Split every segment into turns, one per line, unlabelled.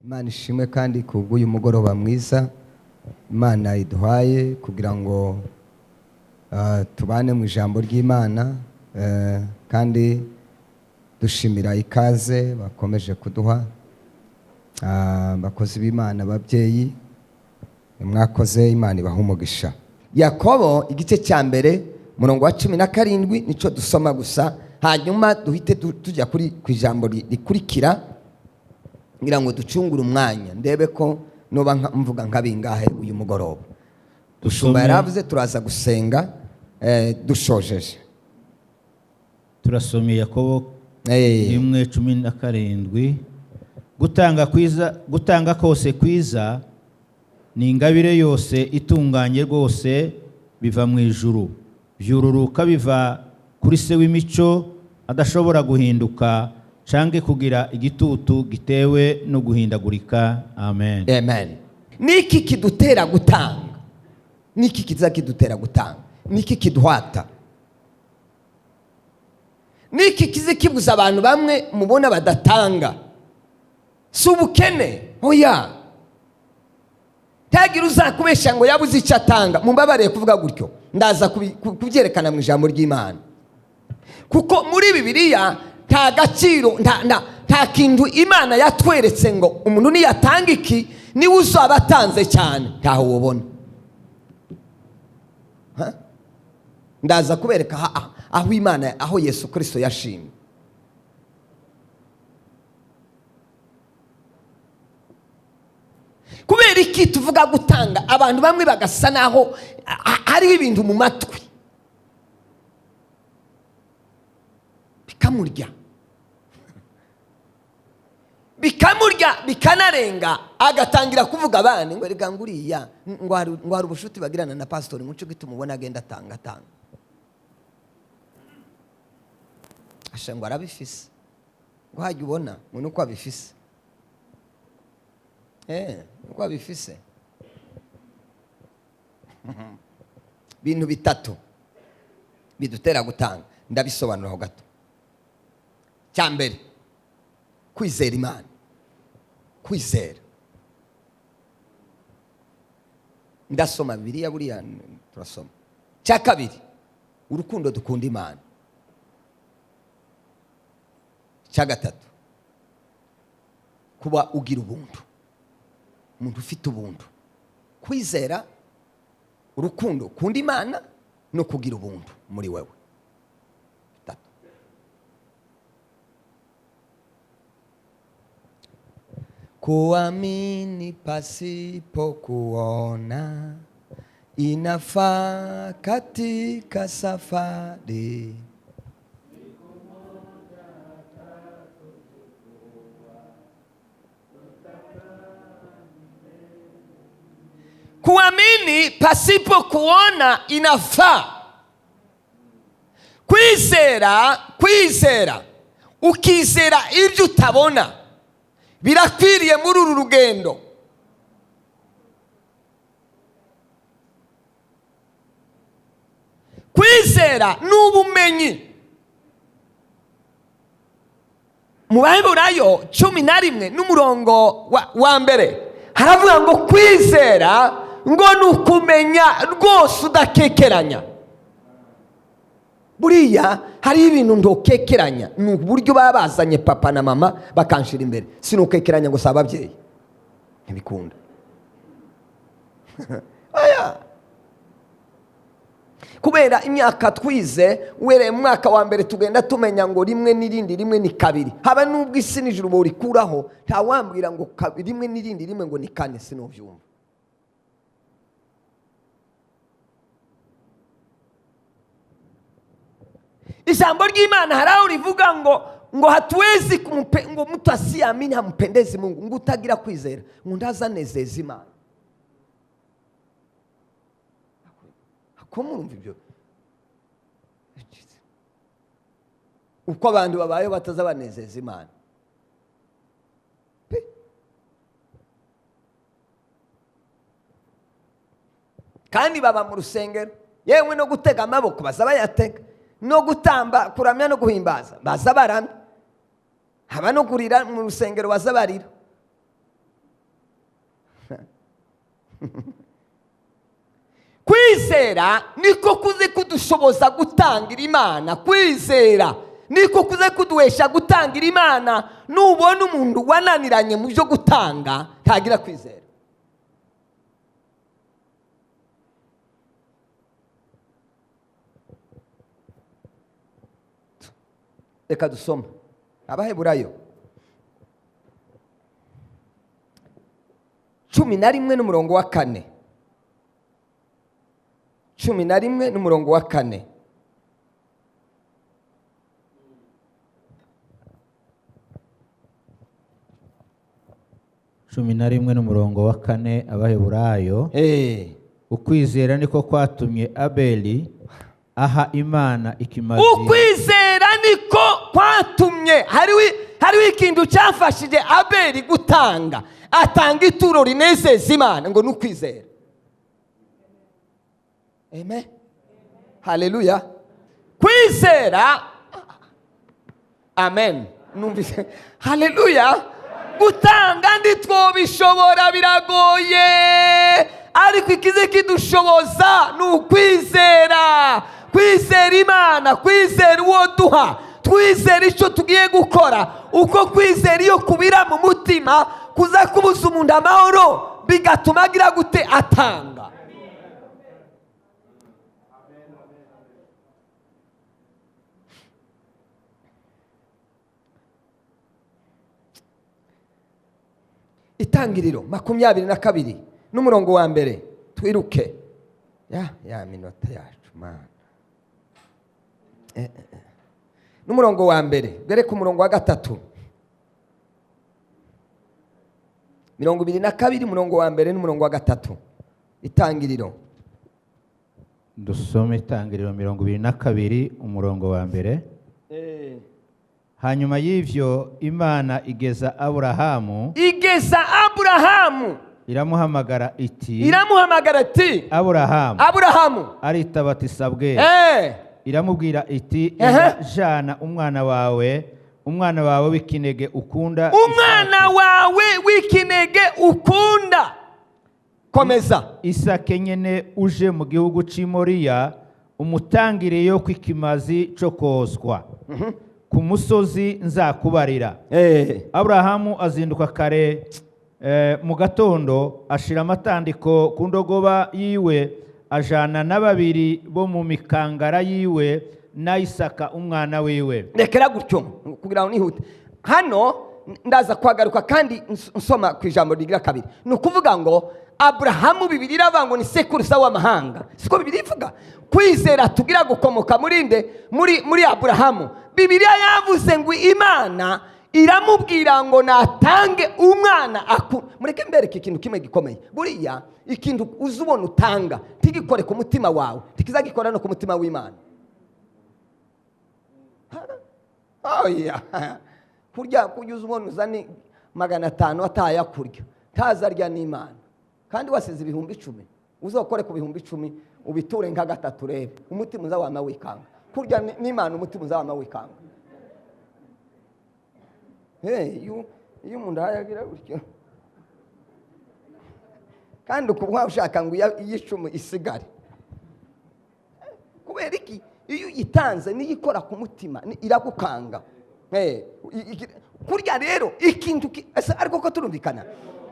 Imana ishimwe kandi kubw'uyu mugoroba mwiza Imana iduhaye kugira ngo tubane mu ijambo ry'Imana, kandi dushimira ikaze bakomeje kuduha bakozi b'Imana, ababyeyi mwakoze, Imana ibaha umugisha. Yakobo igice cya mbere murongo wa 17 nico dusoma gusa, hanyuma duhite tujya ku ijambo rikurikira ngira ngo ducungure umwanya ndebe ko noba mvuga nk'abingahe uyu mugoroba. Dushumba yaravuze turaza gusenga dushojeje.
Turasomye Yakobo 1:17. Gutanga kose kwiza ni ingabire yose itunganye rwose biva mu ijuru, byururuka biva kuri se w'imico adashobora guhinduka canke kugira igitutu gitewe no guhindagurika. Amen.
Amen. Niki kidutera gutanga? Niki kiza kidutera gutanga? Niki kiduhata? Niki kize kibuza abantu bamwe mubona badatanga? Si ubukene, oya. Tagira uzakubesha ngo yabuze icyo atanga. Mumbabarire kuvuga gutyo, ndaza kubyerekana mu ijambo ry'Imana. Kuko muri Bibiliya nta gaciro nta kintu Imana yatweretse ngo umuntu niyatanga iki niwe uzaba atanze cyane, ntaho wobona. Ndaza kubereka aho Imana, aho Yesu Kristo yashimye. Kubera iki tuvuga gutanga, abantu bamwe bagasa naho hariho ibintu mu matwi bikamurya bikanarenga, agatangira kuvuga abana ngo rega nguriya ngo hari ubushuti bagirana na pastor muco gituma ubona agenda atanga ngo arabifise, ngo hajya ubona umuntu uko abifise, uko abifise. Bintu bitatu bidutera gutanga, ndabisobanura ho gato. Cyambere, kwizera Imana. Kwizera. Ndasoma Bibiliya buriya turasoma. Cya kabiri, urukundo dukunda Imana. Cya gatatu, kuba ugira ubuntu. Umuntu ufite ubuntu. Kwizera, urukundo ukunda Imana no kugira ubuntu muri wewe. Kuamini pasipo kuona inafaa katika safari. Kuamini pasipo kuona inafaa. Kwizera ukizera ibyo utabona birakwiriye muri uru rugendo. Kwizera n'ubumenyi. Mu Baheburayo 11 n'umurongo wa mbere haravuga ngo kwizera ngo nukumenya rwose udakekeranya. Buriya hari ibintu ndokekeranya, ni uburyo babazanye papa na mama bakanshira imbere. Sinukekeranya ngo saba ababyeyi ntibikunda. Aya kubera imyaka twize, were mwaka wa mbere tugenda tumenya ngo rimwe n'irindi rimwe ni kabiri. Haba nubwo isi n'ijuru borikuraho, nta wambwira ngo rimwe n'irindi rimwe ngo ni kane, sinovyumva. Ijambo ry'Imana haraho rivuga ngo hatuwezi ngo mtu asiamini hampendezi Mungu, ngo utagira kwizera ngo ndazanezeza Imana. Akomurumva ibyo uko abantu babaye batazabanezeza Imana. Kandi baba mu rusengero, yewe no gutega amaboko bazaba yatega, no gutamba kuramya no guhimbaza baza baramya, haba no kurira mu rusengero baza barira. kwizera niko kuze kudushoboza gutangira Imana. Kwizera niko kuze kuduhesha gutangira Imana. Nubona umuntu wananiranye mu byo gutanga, ntagira kwizera. Reka dusoma Abaheburayo 11 n'umurongo wa 4. 11 n'umurongo wa 4.
cumi na rimwe n'umurongo wa 4 Abaheburayo. Ukwizera niko kwatumye Abeli aha Imana ikimazi.
Ukwizera niko kwatumye, hariho ikintu cyafashije Abeli gutanga, atanga ituro rinezeza Imana, ngo nukwizera. Amen. Haleluya. Kwizera. Amen. Numvise. Haleluya. Gutanga ntitwobishobora, biragoye, ariko ikize kidushoboza ni ukwizera. Kwizera Imana, kwizera uwo duha, twizera icyo tugiye gukora. Uko kwizera iyo kubira mu mutima kuza kubuza umuntu amahoro, bigatuma agira gute? Atanga. Itangiriro 22 n'umurongo wa 1. Twiruke ya minota yacu mana. N'umurongo wa 1 gere ku murongo wa 3. 22 umurongo wa 1 n'umurongo wa 3. Itangiriro.
Dusome Itangiriro 22 umurongo wa 1. Hanyuma y'ivyo Imana igeza Aburahamu. Iramuhamagara iti. Aburahamu. Aritaba ati sabwe. Iramubwira iti jana umwana wawe w'ikinege ukunda.
Umwana wawe w'ikinege ukunda. Komeza.
Isake nyene uje mu gihugu c'Imoriya, umutangire yo kwikimazi cyo kozwa. Ku musozi nzakubarira. Aburahamu azinduka kare mu gatondo, ashira amatandiko ku ndogoba yiwe, ajana na babiri bo mu mikangara yiwe na Isaka umwana wiwe.
Rekera gutyo kugira ngo nihute. Hano ndaza kwagaruka kandi nsoma ku ijambo rigira 2. Ni ukuvuga ngo Aburahamu Bibiri iravuga ni sekuruza w'amahanga. Siko Bibiri ivuga? Kwizera tugira gukomoka muri Aburahamu. Bibiliya yavuze ngo Imana iramubwira ngo natange umwana mureke mbereke ikintu kimwe gikomeye. Buriya ikintu uzubona utanga ntigikore ku mutima wawe, tikizagikora no ku mutima w'Imana. Kurya uzubona uzani 500 ataya kurya, tazarya n'Imana. Kandi wasize 10,000, uzokore ku 10,000 ubiture nka 3 urebe, umutima uzawama wikanga. Kurya n'Imana umutima uzawama wikanga. Iyo umuntu ayagira gutyo, kandi ukubwa ushaka ngo iy'icumi isigare. Kubera iki? Iyo uyitanze niyikora ku mutima iragukanga. Kurya rero ikintu ariko ko turumvikana,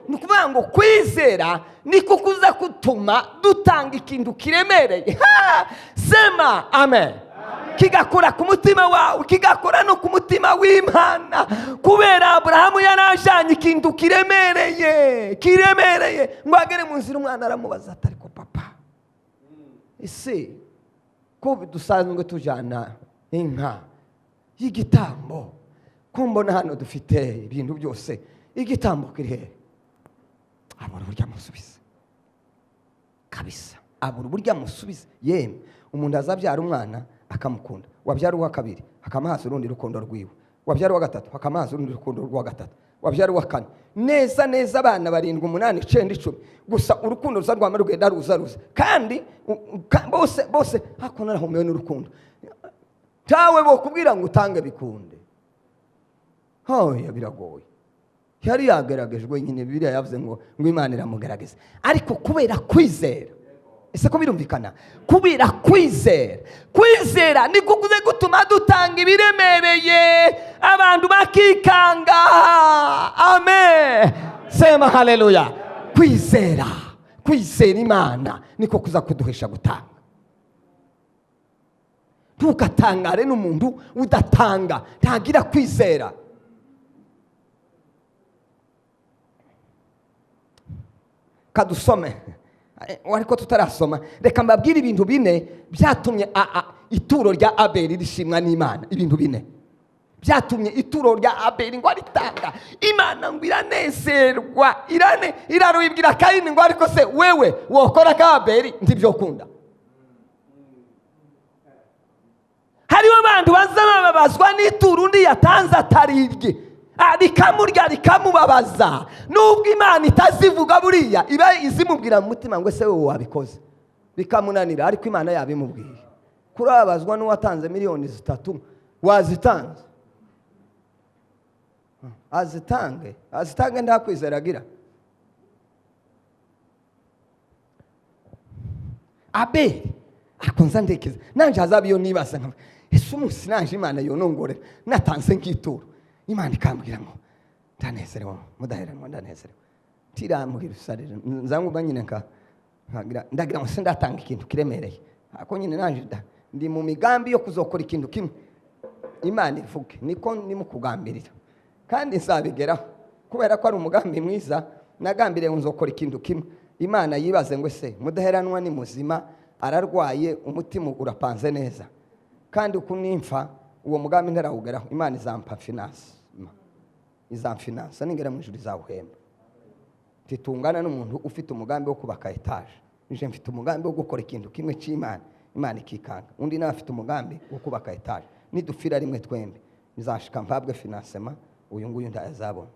ni ukuvuga ngo kwizera niko kuza kutuma dutanga ikintu kiremereye. Sema amen. Kigakora ku mutima wawe, kigakora no ku mutima w'Imana. Kubera Aburahamu yarajanye ikintu kiremereye ngo agere mu nzira, umwana aramubaza ati ariko papa, ese ko dusanzwe tujana inka y'igitambo, ko mbona hano dufite ibintu byose, igitambo kiri he? Abura uburyo amusubiza kabisa, abura uburyo amusubiza. Yemwe umuntu azabyara umwana akamukunda, wabyara uwa 2 akamahaza urundi rukundo rwiwe, wabyara uwa 3 akamahaza urundi rukundo rwa 3, wabyara uwa 4 neza abana 7 8 9 10, gusa urukundo ruza rwama rugenda ruza kandi bose hakona rahomewe n'urukundo tawe bo kubwira ngo utange bikunde. Hoya biragoye. yari yageragejwe nyine. Bibiliya yavuze ngo Imana iramugerageza, ariko kubera kwizera. Ese ko birumvikana? Kubera kwizera niko kuze gutuma dutanga ibiremereye abantu bakikanga. Amen, sema haleluya. Kwizera Imana niko kuza kuduhesha gutanga. Ntukatangare n'umuntu udatanga, ntagira kwizera. Kadusome ariko tutarasoma, reka mbabwire ibintu bine byatumye ituro rya Abeli rishimwa n'Imana. Ibintu bine byatumye ituro rya Abeli ngo aritanga, Imana ngo iranezerwa, irarubwira Kayini ngo ariko se wewe wokora ka Abeli ntibyokunda. Hariho abantu bazababazwa n'ituro undi yatanze atarirye, rikamurya rikamubabaza, nubwo Imana itazivuga buriya iba izimubwira mu mutima ngo ese wowe wabikoze, bikamunanira, ariko Imana yabimubwiye. Kurabazwa n'uwatanze miliyoni 3 wazitanze, azitange ndakwizera agira. Abeli akonza ndekeza nanje hazabiyo nibasa nka ese umunsi nanje Imana yonongorera natanze nk'ituro, Imana ikambwira ngo ndanezerewe, mudaheranwa ndanezerewe, tiramubwira usarira nzanguba nyine ndagira ngo sindatanga ikintu kiremereye, ako nyine nanje ndi mu migambi yo kuzokora ikintu kimwe Imana ivuge, niko nimukugambirira kandi nzabigeraho, kubera ko ari umugambi mwiza. Nagambiriye ngo nzokora ikintu kimwe, Imana yibaze ngo ese mudaheranwa ni muzima, ararwaye, umutima urapanze neza, kandi uko nimfa uwo mugambi ntarawugeraho, Imana izampa finance, izamfinansa ningera mu ijuru izawuhemba. Titungana n'umuntu ufite umugambi wo kubaka etaje, nje mfite umugambi wo gukora ikintu kimwe cy'Imana, Imana ikikanga. Undi nawe afite umugambi wo kubaka etaje, nidufira rimwe twembi nizashika mpabwe financement, uyu nguyu ndayazabona.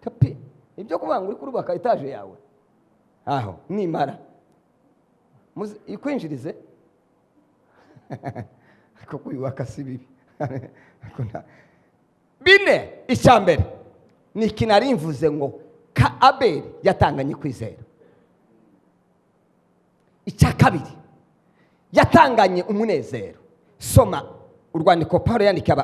Tapi ibyo kubanga uri kubaka etaje yawe aho nimara ikwinjirize ko kuyubaka si bibi. Bine, icyambere ni kinari mvuze ngo ka Abeli yatanganye kwizera. Icya kabiri yatanganye umunezero. Soma urwandiko Paulo yandikiye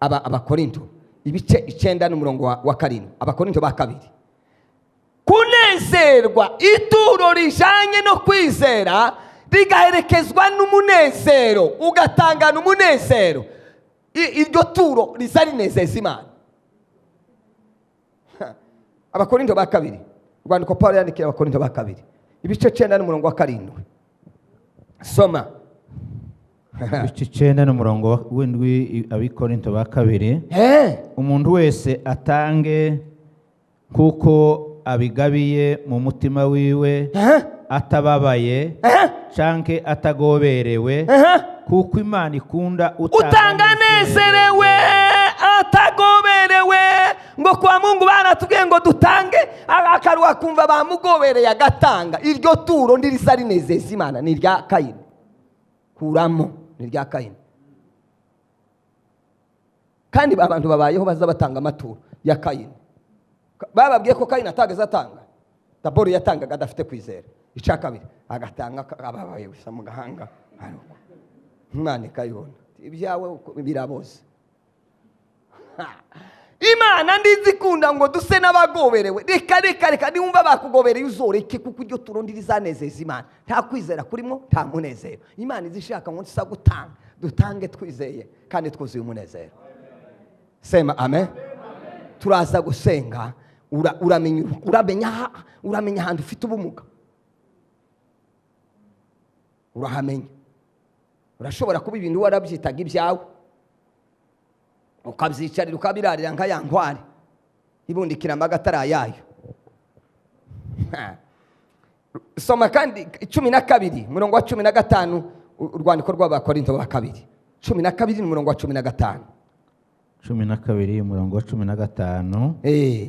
abakorinto ibice 9 n'umurongo wa 7. Abakorinto ba 2. Kunezerwa, ituro rijanye no kwizera rigaherekezwa n'umunezero, ugatangana umunezero, iryo turo rizarinezeza Imana. Abakorinto ba 2, urwandiko Paulo yandikiye abakorinto ba 2 ibice 9 n'umurongo wa 7. Soma.
Ibice 9 n'umurongo w'indwi, Abakorinto ba 2. Umuntu wese atange kuko abigabiye mu mutima wiwe, atababaye canke atagoberewe, kuko Imana ikunda utanga nezerewe, atagoberewe. Ngo kwa Mungu baratubwiye ngo dutange, akaruha kumva bamugobereye agatanga. Iryo turo ndirisa rinezeza Imana ni rya Kayini. Kuramo ni rya Kayini. Kandi abantu babayeho baza batanga amaturo ya Kayini. Bababwiye ko Kayini atageze atanga, Tabori yatangaga adafite kwizera. Icya kabiri agatanga ababaye gusa mu gahanga. Imana ikayibona, ibyawe biraboze. Imana ndizikunda ngo duse n'abagoberewe. Reka niwumva bakugobereye uzoreke, kuko iryo turo ndirizanezeza Imana. Nta kwizera kurimo, nta munezero. Imana izishaka ngo nsa gutanga, dutange twizeye kandi twuzuye umunezero. Sema amen. Turaza gusenga, uramenya ahantu ufite ubumuga, urahamenya. Urashobora kuba ibintu warabyitaga ibyawe, ukabyicarira ukabirarira nka ya nkware ibundikira amagatara yayo. Soma kandi 12 murongo wa 15, urwandiko rw'Abakorinto ba 2 12 murongo wa 15. 12 murongo wa 15.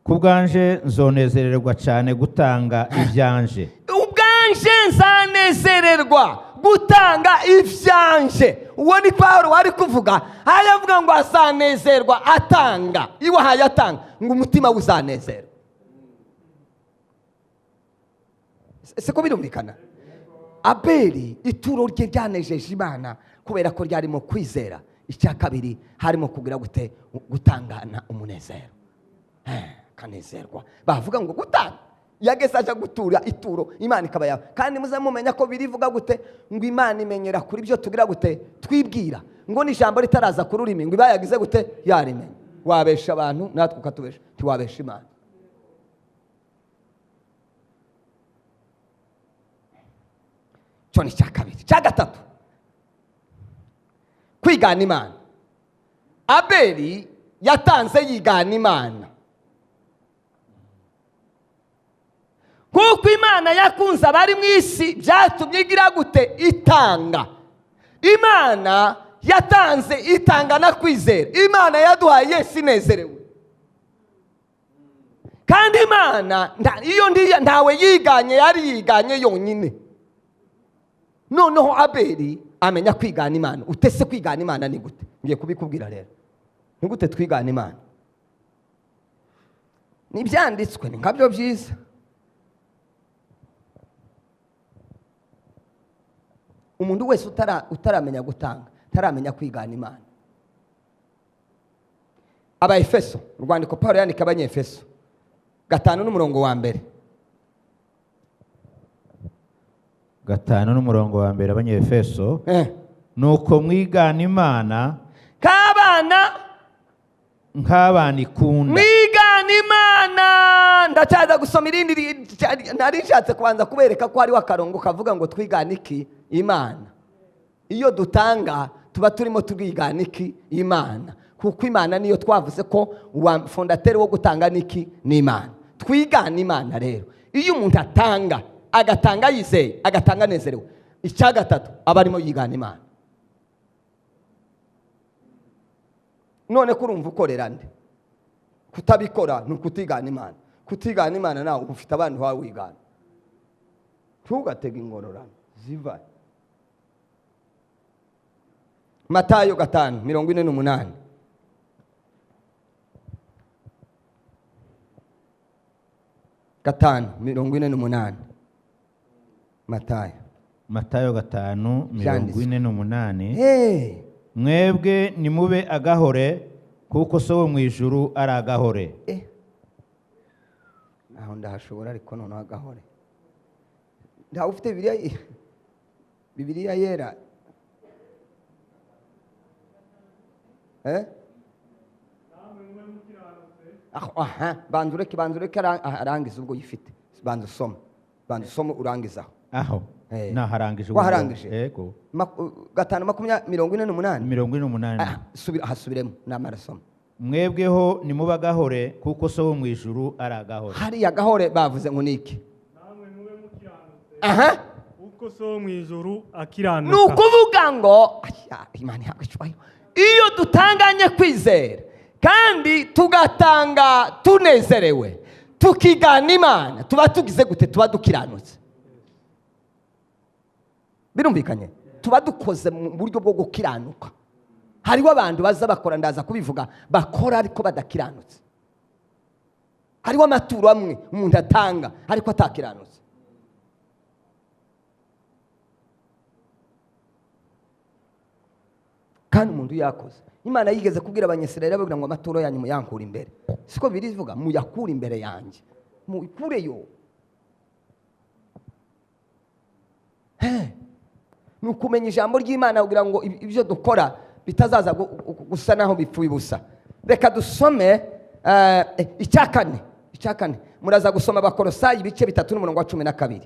Kubwanje nzonezererwa cyane gutanga ibyanje.
Ubwanje nzanezererwa gutanga ivyanje. Uwo ni Pawulo wari kuvuga, ayavuga ngo azanezerwa atanga. Iwahaye atanga ngo umutima uzanezerwa. Siko birumvikana? Abeli ituro rye ryanejeje Imana kubera ko ryarimo kwizera. Icya kabiri harimo kugira gute gutangana umunezero. Kanezerwa. Bavuga ngo gutanga. Yageze aje gutura ituro Imana ikaba yawe. Kandi muze mumenya ko birivuga gute ngo Imana imenyera kuri byo tugira gute twibwira. Ngo ni ijambo ritaraza ku rurimi ngo ibayagize gute yarimenya. Wabesha abantu natwe ukatubesha. Tiwabesha Imana. Cyo cya kabiri. Cya gatatu, kwigana Imana. Abeli yatanze yigana Imana. Kuko Imana yakunze abari mu isi byatumye igira gute itanga. Imana yatanze itanga na kwizera. Imana yaduhaye Yesu inezerewe. Kandi Imana iyo ntawe yiganye, yari yiganye yonyine. Noneho Abeli amenya kwigana Imana. Utese kwigana Imana ni gute? Ngiye kubikubwira rero. Ni gute twigana Imana? Ni byanditswe, ni nkabyo byiza. Umuntu wese utaramenya gutanga, taramenya kwigana Imana. Aba-Efeso, urwandiko Pawulo yandika abanye-Efeso 5:1.
5:1 abanye-Efeso. Nuko mwigana Imana nk'abana ikunda.
Mwigana Imana. Ndacaza gusoma irindi nari nshatse kubanza kubereka ko hariho akarongo kavuga ngo twigana iki Imana. Iyo dutanga tuba turimo twigana iki Imana. Kuko Imana niyo twavuze ko fondateri wo gutanga niki ni Imana. Twigana Imana rero. Iyo umuntu atanga, agatanga yizeye, agatanga nezerewe. Icya gatatu aba arimo yigana Imana. None kurumva ukorera nde? Kutabikora ni ukutigana Imana. Kutigana Imana nawe ufite abantu bawe wigana. Tugatega ingororano ziva. Matayo 5:48. Gatanu 48.
Matayo 5:48. Mwebwe nimube agahore kuko so wo mu ijuru ari agahore.
Aho ndahashobora ariko none agahore. Nta ufite Bibiliya yera. Banzureke arangiza ubwo yifite. Banza usoma urangizaho.
Aho. Naharangije.
Waharangije.
Yego.
5:48. Hasubiremo n'amarasoma.
Mwebweho nimuba gahore kuko so wo mu ijuru ari agahore.
Hari agahore bavuze ngo niki?
Namwe mube mukiranutse. Kuko so wo mu ijuru akiranuka.
Nukuvuga ngo Imana yacu. Iyo dutanganye kwizera kandi tugatanga tunezerewe, tukigana Imana, tuba tugize gute? Tuba dukiranutse. Birumvikanye? Tuba dukoze mu buryo bwo gukiranuka. Hariho abantu baza bakora, ndaza kubivuga, bakora ariko badakiranutse. Hariho amaturo amwe umuntu atanga ariko atakiranutse. Kandi umuntu yakoze. Imana yigeze kubwira abanyesirayeli bavuga ngo amaturo yanyu muyankura imbere. Siko birivuga, muyakura imbere yanjye. Muyikureyo. Ni ukumenya ijambo ry'Imana kugira ngo ibyo dukora bitazaza gusa naho bipfuye ubusa. Reka dusome icya kane. Muraza gusoma Abakolosayi 3:12.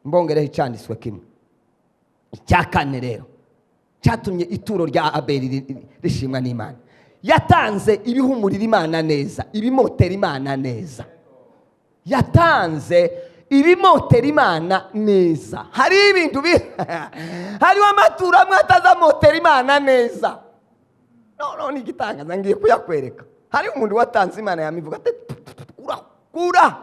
Mbongereho icyanditswe kimwe. Icya kane rero cyatumye ituro rya Abeli rishimwa n'Imana. Yatanze ibihumurira Imana neza, ibimotera Imana neza. Yatanze ibimotera Imana neza. Hari ibintu hariho amaturo amwe atazamotera Imana neza. Ni igitangaza ngiye kuyakwereka. Hari umuntu watanze Imana yamivuga ati kura.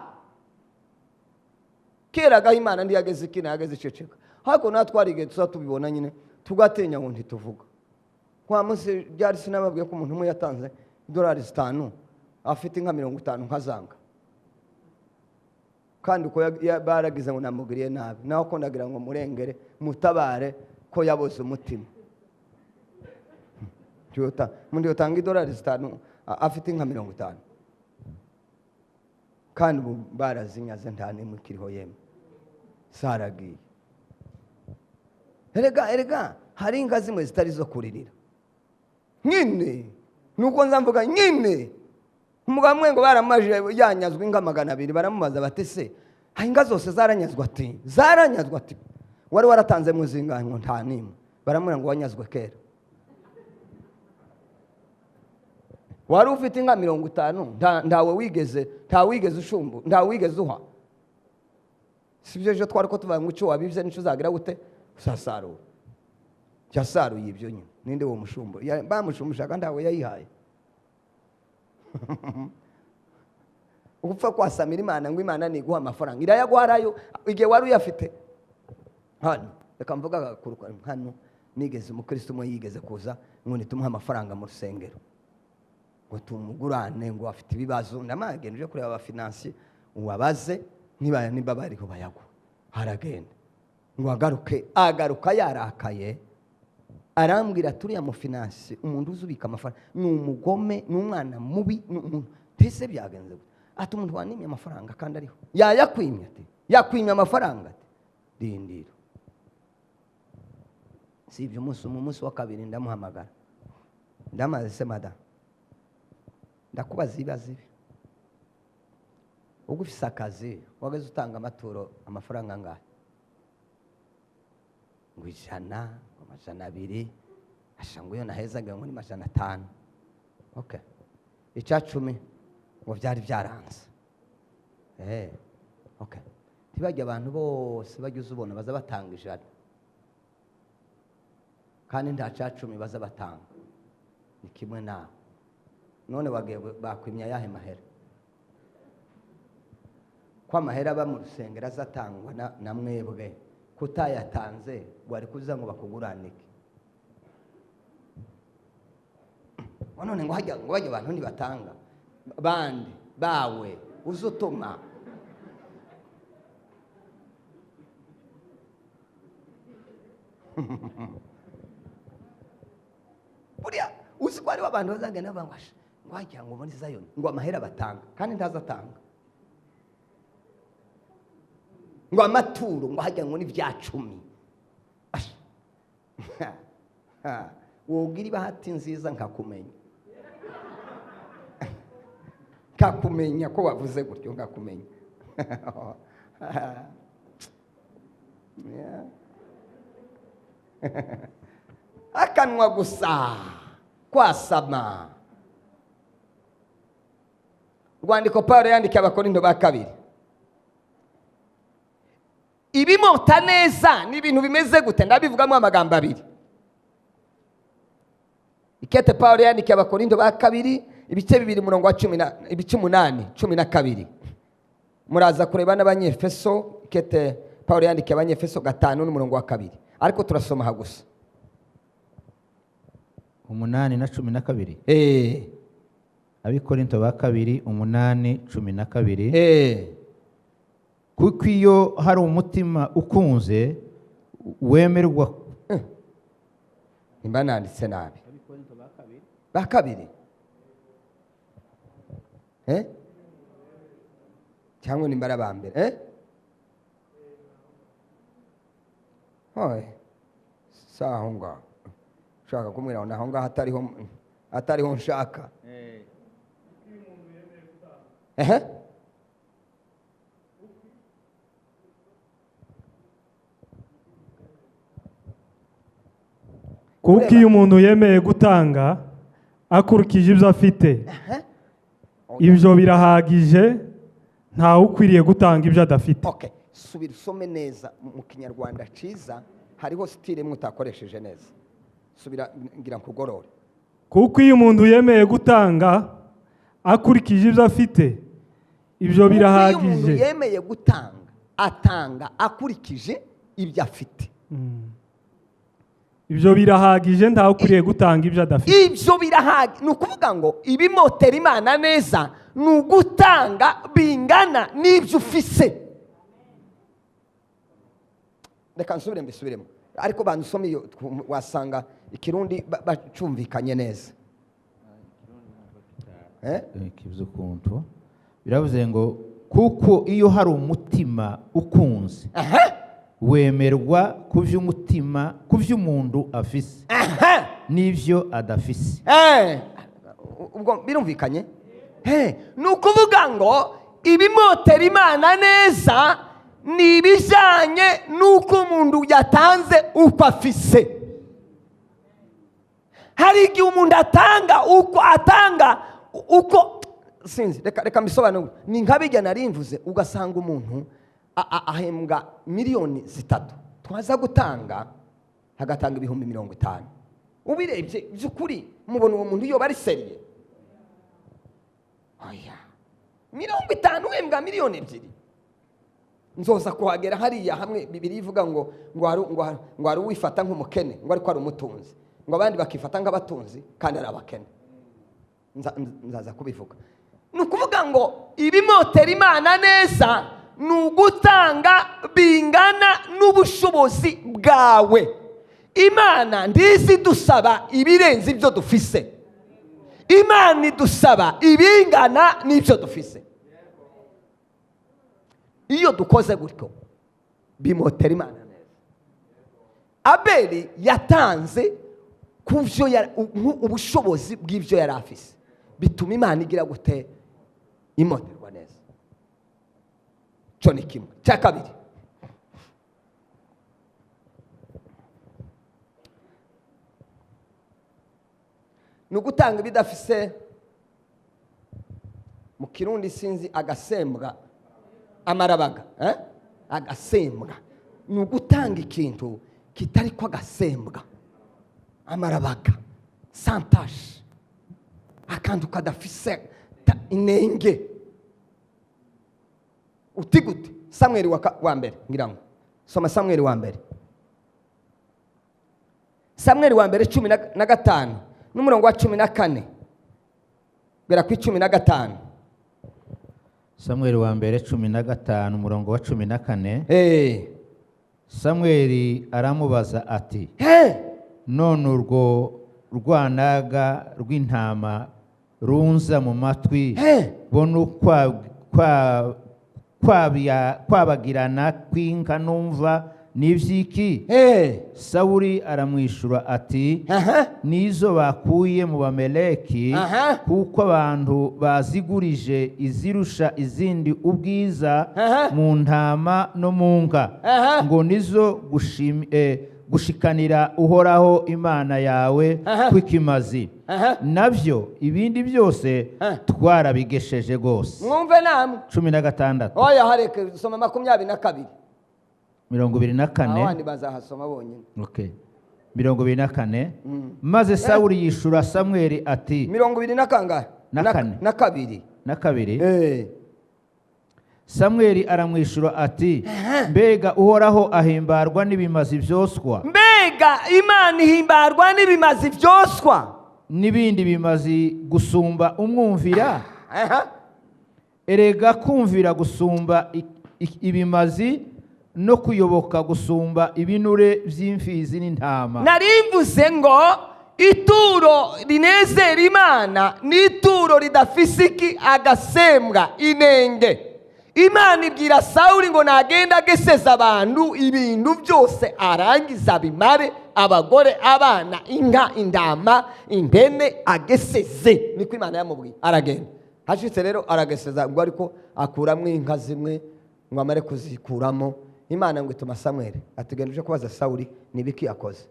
Kera Imana ndiyageze ikina yageze ceceka. ariko natwe twarigeze tuza tubibona nyine tugatinya ngo ntituvuga. Kwa munsi byari sinababwiye ko umuntu umwe yatanze $5 afite inka 50 nkazanga, kandi uko baragize ngo namugiriye nabi, naho ko ndagira ngo murengere mutabare ko yaboze umutima. Mundi yotanga $5 afite inka 50, kandi barazinyaze nta nimwe kiriho yemwe saragiye. Erega hari inka zimwe zitari zo kuririra nyine, nuko nzamvuga nyine. Umugabo mwe ngo baramaje yanyazwe inka 200, baramubaza batese inka zose zaranyazwa ati zaranyazwa ati wari waratanze mu zinganyo nta nimwe, baramura ngo wanyazwe kera. Wari ufite inka 50 ntawe wigeze ushumbu, ntawe wigeze uha. Sibyo je twari ko tuvuga ngo cyo wabivye nico uzagira gute usasarura. Cyasaruye ibyo nyine, ninde wo mushumbo bamushumusha kandi ntawe yayihaye. Ugupfa kwasamira Imana ngo Imana ni guha amafaranga irayaguharayo igihe wari uyafite. Hano reka mvuga kuruka hano, nigeze umukristo umwe yigeze kuza ngo nitumuha amafaranga mu rusengero ngo tumugurane ngo afite ibibazo, ndamagenda uje kureba aba finance uwabaze niba bariho bayagwa. Haragenda ngo agaruka yarakaye, arambwira turiya mu finance umuntu uzubika amafaranga ni umugome, ni umwana mubi, tese byagenze ati umuntu wanimye amafaranga kandi ariho yayakwimye ati yakwimye amafaranga ati dindiro. Si ibyo umunsi wa kabiri ndamuhamagara ndamaze se madam ndakubaza ibibazo ibi, ubwo ufise akazi wageze utanga amaturo amafaranga angahe? Ngo 100, 200, ashango yo nahezaga ngo ni 500. Okay, icacumi ngo byari byaranze. Okay, tibajya abantu bose bagize ubona baza batanga 100, kandi nta cacumi baza batanga. Ni kimwe nawe none wagiye bakwimya yahe mahera? Kwa mahera ba mu rusengero azatangwa na mwebwe, kutayatanze wari kuza ngo bakuguranike. None ngo hajya abantu ntibatanga bandi bawe uzutuma. Buriya uzi ko ari abantu bazagenda bangwasha ngo hajya ngo muri Zion ngo amahera batanga kandi ntazatanga, ngo amaturo ngo hajya ngo ni bya 10. Wogira ibahati nziza nkakumenya ko wavuze gutyo ngakumenya. Akanwa gusa kwasama. Rwandiko Pawulo yandikiye Abakorinto ba 2, ibimota neza ni ibintu bimeze gute? Ndabivugamo amagambo 2. Ikete Pawulo yandikiye Abakorinto ba 2 ibice 2 murongo wa 10 ibice 8 12. Muraza kureba n'Abanyefeso, ikete Pawulo yandikiye Abanyefeso 5 n'umurongo wa 2, ariko turasoma hagusa
8 na 12. Abikorinto ba 2 8 12. Kuko iyo hari umutima ukunze wemerwa.
Nimba nanditse nabi. Abikorinto ba 2 cyangwa nimba ba mbere saho ngaho shaka kumwira naho ngaho atariho nshaka.
kuko iyo umuntu yemeye gutanga akurikije ibyo afite, ibyo birahagije, ntawe ukwiriye gutanga ibyo adafite.
Okay, subira usome neza mu Kinyarwanda ciza, hariho style imwe utakoresheje neza. Subira ngira nkugorore.
Kuko iyo umuntu yemeye gutanga akurikije ibyo afite, ibyo birahagije.
Iyo umuntu yemeye gutanga atanga akurikije ibyo afite.
ibyo birahagije, ntawe ukwiriye gutanga ibyo adafite.
Ibyo birahagije. Ni ukuvuga ngo ibimotera Imana neza ni ugutanga bingana n'ibyo ufise. Reka nsubire mbisubiremo, ariko banusome iyo wasanga ikirundi bacumvikanye neza.
Kivuze ukuntu biravuze ngo kuko iyo hari umutima ukunze wemerwa kuvy'umutima kuvy'umuntu afise n'ivyo adafise.
Ubwo birumvikanye. Ni ukuvuga ngo ibimotera Imana neza ni ibijyanye n'uko umuntu yatanze uko afise. Hari igihe umuntu atanga uko sinzi, reka mbisobanure. Ni nk'abijya narimvuze, ugasanga umuntu ahembwa miliyoni 3, twaza gutanga hagatanga ibihumbi 50. Ubirebye by'ukuri mubona uwo muntu iyo bari seriye. Oya, 50 uhembwa miliyoni 2. Nzoza kuhagera hariya hamwe Bibiliya ivuga ngo ari uwifata nk'umukene ngo ariko ari umutunzi, ngo abandi bakifata nk'abatunzi kandi ari abakene. Nzaza kubivuga. Ni ukuvuga ngo ibimotera Imana neza ni ugutanga bingana n'ubushobozi bwawe. Imana ndizi dusaba ibirenze ibyo dufise. Imana idusaba ibingana n'ibyo dufise. Iyo dukoze gutyo bimotera Imana neza. Abeli yatanze kuvyo ubushobozi bw'ibyo yari afise, bituma Imana igira gute? Imoterwa neza. Cyo ni kimwe. Cya kabiri, ni ugutanga ibidafise. Mu kirundi sinzi, agasembwa amarabaga. Agasembwa ni ugutanga ikintu kitari ko agasembwa amarabaga, santaje, akantu kadafise inenge. Uti gute? Samweli wa mbere, ngira ngo soma Samweli wa mbere. Samweli wa mbere 15 n'umurongo wa 14 bera ku 15.
Samweli wa mbere 15 umurongo wa 14. Samweli aramubaza ati, none urwo rwanaga rw'intama runza mu matwi bono kwabagirana kw'inka numva n'ivyiki? Sawuli aramwishura ati, nizo bakuye mu Bameleki, kuko abantu bazigurije izirusha izindi ubwiza mu ntama no mu nka, ngo nizo gushikanira Uhoraho Imana yawe kw'ikimazi. Navyo ibindi byose twarabigesheje gose.
Mwumve namwe
16.
Oya hareke soma 22.
24.
Abandi bazahasoma bonyine.
Okay. 24. Maze Sawuli yishura Samweli ati,
20 na kangahe? Na kabiri.
Na kabiri. Samweli aramwishura ati, mbega Uhoraho ahimbarwa n'ibimazi vyoswa?
Mbega Imana ihimbarwa n'ibimazi vyoswa? N'ibindi
bimazi gusumba umwumvira? Erega kumvira gusumba ibimazi no kuyoboka gusumba ibinure vy'imfizi n'intama.
Narimvuze ngo ituro rinezera Imana n'ituro ridafisiki agasembwa inenge. Imana ibwira Sawuli ngo nagenda ageseza abantu ibintu byose arangiza bimare, abagore, abana, inka, indama, impene ageseze. Niko Imana yamubwiye. Aragenda. Hashitse rero arageseza ngo ariko akuramwo inka zimwe ngo amare kuzikuramo. Imana ngo ituma Samweli atugenda uje kubaza Sawuli nibiki yakoze.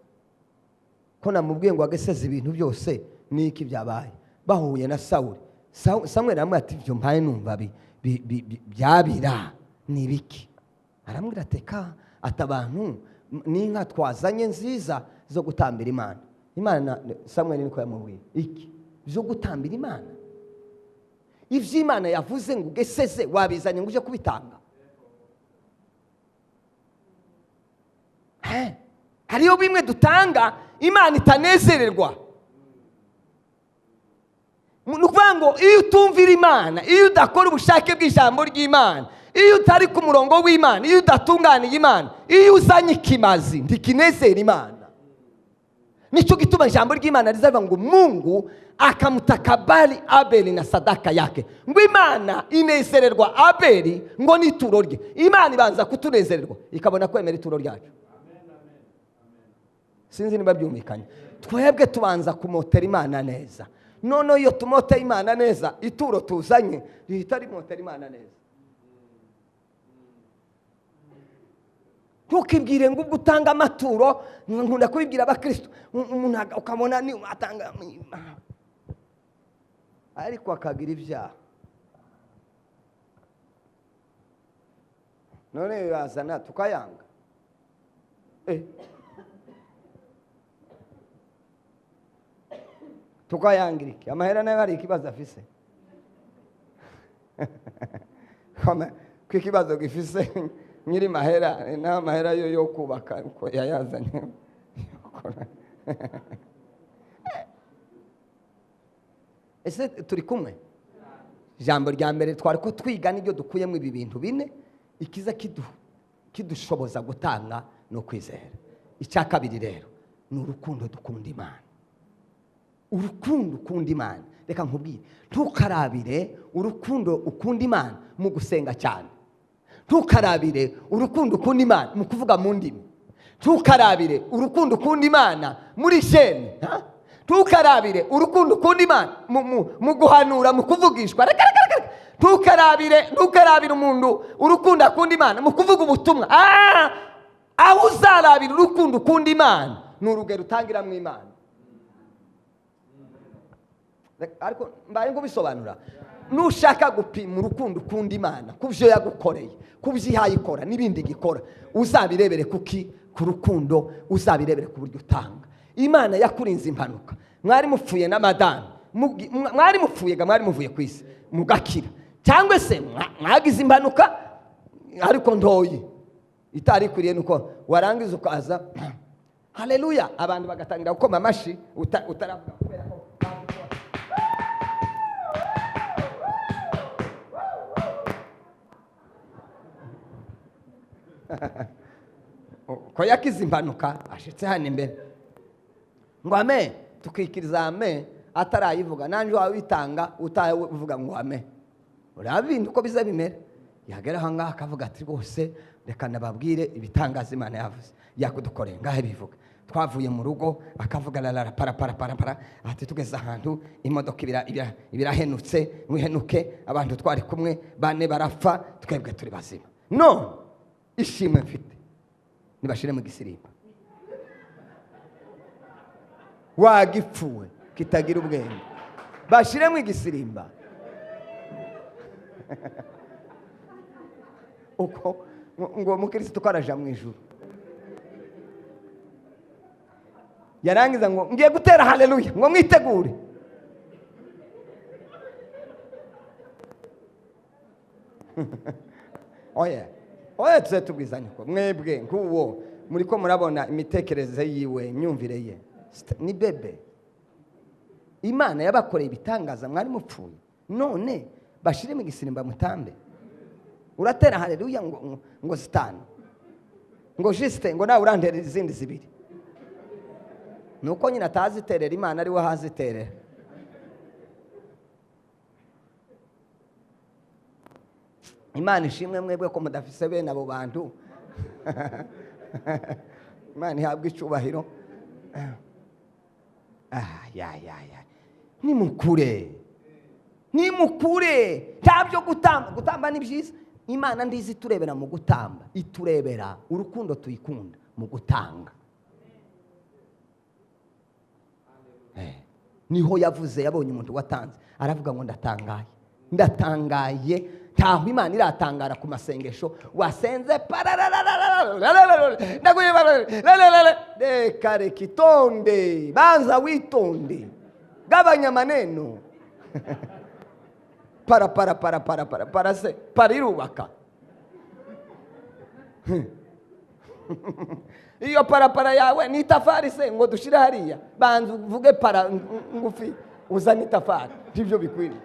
Ko namubwiye ngo ageseze ibintu byose niki byabaye. Bahuye na Sawuli. Samweli amwe ati byo mpaye numva byabira nibiki. Aramubwira ateka atabantu n'inka twazanye nziza zo gutambira Imana. Imana Samweli niko yamubwiye. Iki byo gutambira Imana? Ivyo Imana yavuze ngo ugeseze wabizanye ngo uje kubitanga. hariyo bimwe dutanga imana itanezererwa. Ni ukuvuga ngo iyo utumvira imana, iyo udakora ubushake bw'ijambo ry'imana, iyo utari ku murongo w'imana, iyo udatunganiye imana, iyo uzanye ikimazi ntikinezera imana. Nicyo gituma ijambo ry'imana rizavuga ngo Mungu akamutakabali Abeli na sadaka yake, ngo imana inezererwa Abeli ngo n'ituro rye. Imana ibanza kutunezererwa ikabona kwemera ituro ryacu. Sinzi niba byumvikanye. Twebwe tubanza kumotera imana neza, none iyo tumotera imana neza, ituro tuzanye rihita rimotera imana neza. Ntukibwire ngo ubwo utanga amaturo, nkunda kubibwira abakristo, umuntu ukabona ni atanga ariko akagira ibyaha, none yazana tukayanga. Tukayangira iki? Amahera nayo hari ikibazo afise. Ko ikibazo gifise nyiri mahera, na mahera yo kubaka uko yayazanye. Ese turi kumwe? Ijambo rya mbere twari ko twiga n'ibyo dukuyemo ibi bintu bine, ikiza kidushoboza gutanga no kwizera. Icya kabiri rero ni urukundo dukunda Imana. Urukundo ukunda Imana, reka nkubwire, ntukarabire urukundo ukunda Imana mu gusenga cyane. Ntukarabire urukundo ukunda Imana mu kuvuga mu ndimi. Ntukarabire urukundo ukunda Imana muri shene. Ntukarabire urukundo ukunda Imana mu guhanura, mu kuvugishwa. Ntukarabire umuntu urukundo akunda Imana mu kuvuga ubutumwa. Aho uzarabira urukundo ukunda Imana ni urugero utangira mu Imana. Ariko mbaye ngo bisobanura, nushaka gupima urukundo ukunda Imana kubyo yagukoreye, kubyo ihayikora n'ibindi gikora, uzabirebere kuki ku rukundo, uzabirebere ku buryo utanga. Imana yakurinze impanuka, mwari mupfuye n'amadani, mwari muvuye ku isi mugakira, cyangwa se mwagize impanuka ariko ntoyi itari kuriye, nuko warangiza ukaza haleluya, abantu bagatangira gukoma amashi utaravuga kubera ko ko yakize impanuka ashitse hano imbere ngo ame, tukikiriza ame atarayivuga. Nanjye wabitanga utavuga ngo ame, urabintu uko biza bimera. Yagera aha ngaha akavuga ati rwose reka nababwire ibitangaza Imana yavuze yakudukoreye ngahe bivuga. Twavuye mu rugo akavuga la para ati tugeze ahantu imodoka ibirahenutse, mwihenuke, abantu twari kumwe bane barapfa, twebwe turi bazima. No, ishimwe mfite nibashire mu gisirimba. Wagipfuwe kitagira ubwenge, bashire mu gisirimba. Uko ngo mukristo karaja mu ijuru, yarangiza ngo ngiye gutera haleluya, ngo mwitegure. Oya tuze tubwizanye ko mwebwe nk'uwo muri ko murabona imitekerereze yiwe, imyumvire ye ni bebe. Imana yabakoreye ibitangaza, mwari mupfuye, none bashire mu gisirimba mutambe. Uratera haleluya ngo zitanu, ngo jiste ngo nawe uranterera izindi zibiri. Nuko nyina ataziterera Imana ari we haziterera. Imana ishimwe mwebwe ko mudafise bene abo bantu. Imana ihabwa icubahiro. Nimukure ntabyo gutamba ni byiza. Imana ndizi turebera mu gutamba, iturebera urukundo tuyikunda mu gutanga. Niho yavuze, yabonye umuntu watanze aravuga ngo ndatangaye. Ntaho Imana iratangara ku masengesho wasenze reka itonde, banza witonde, gabanya maneno. para se para irubaka. iyo parapara yawe ni itafari se ngo dushire hariya, banza uvuge para ngufi uzana itafari, nibyo bikwiriye.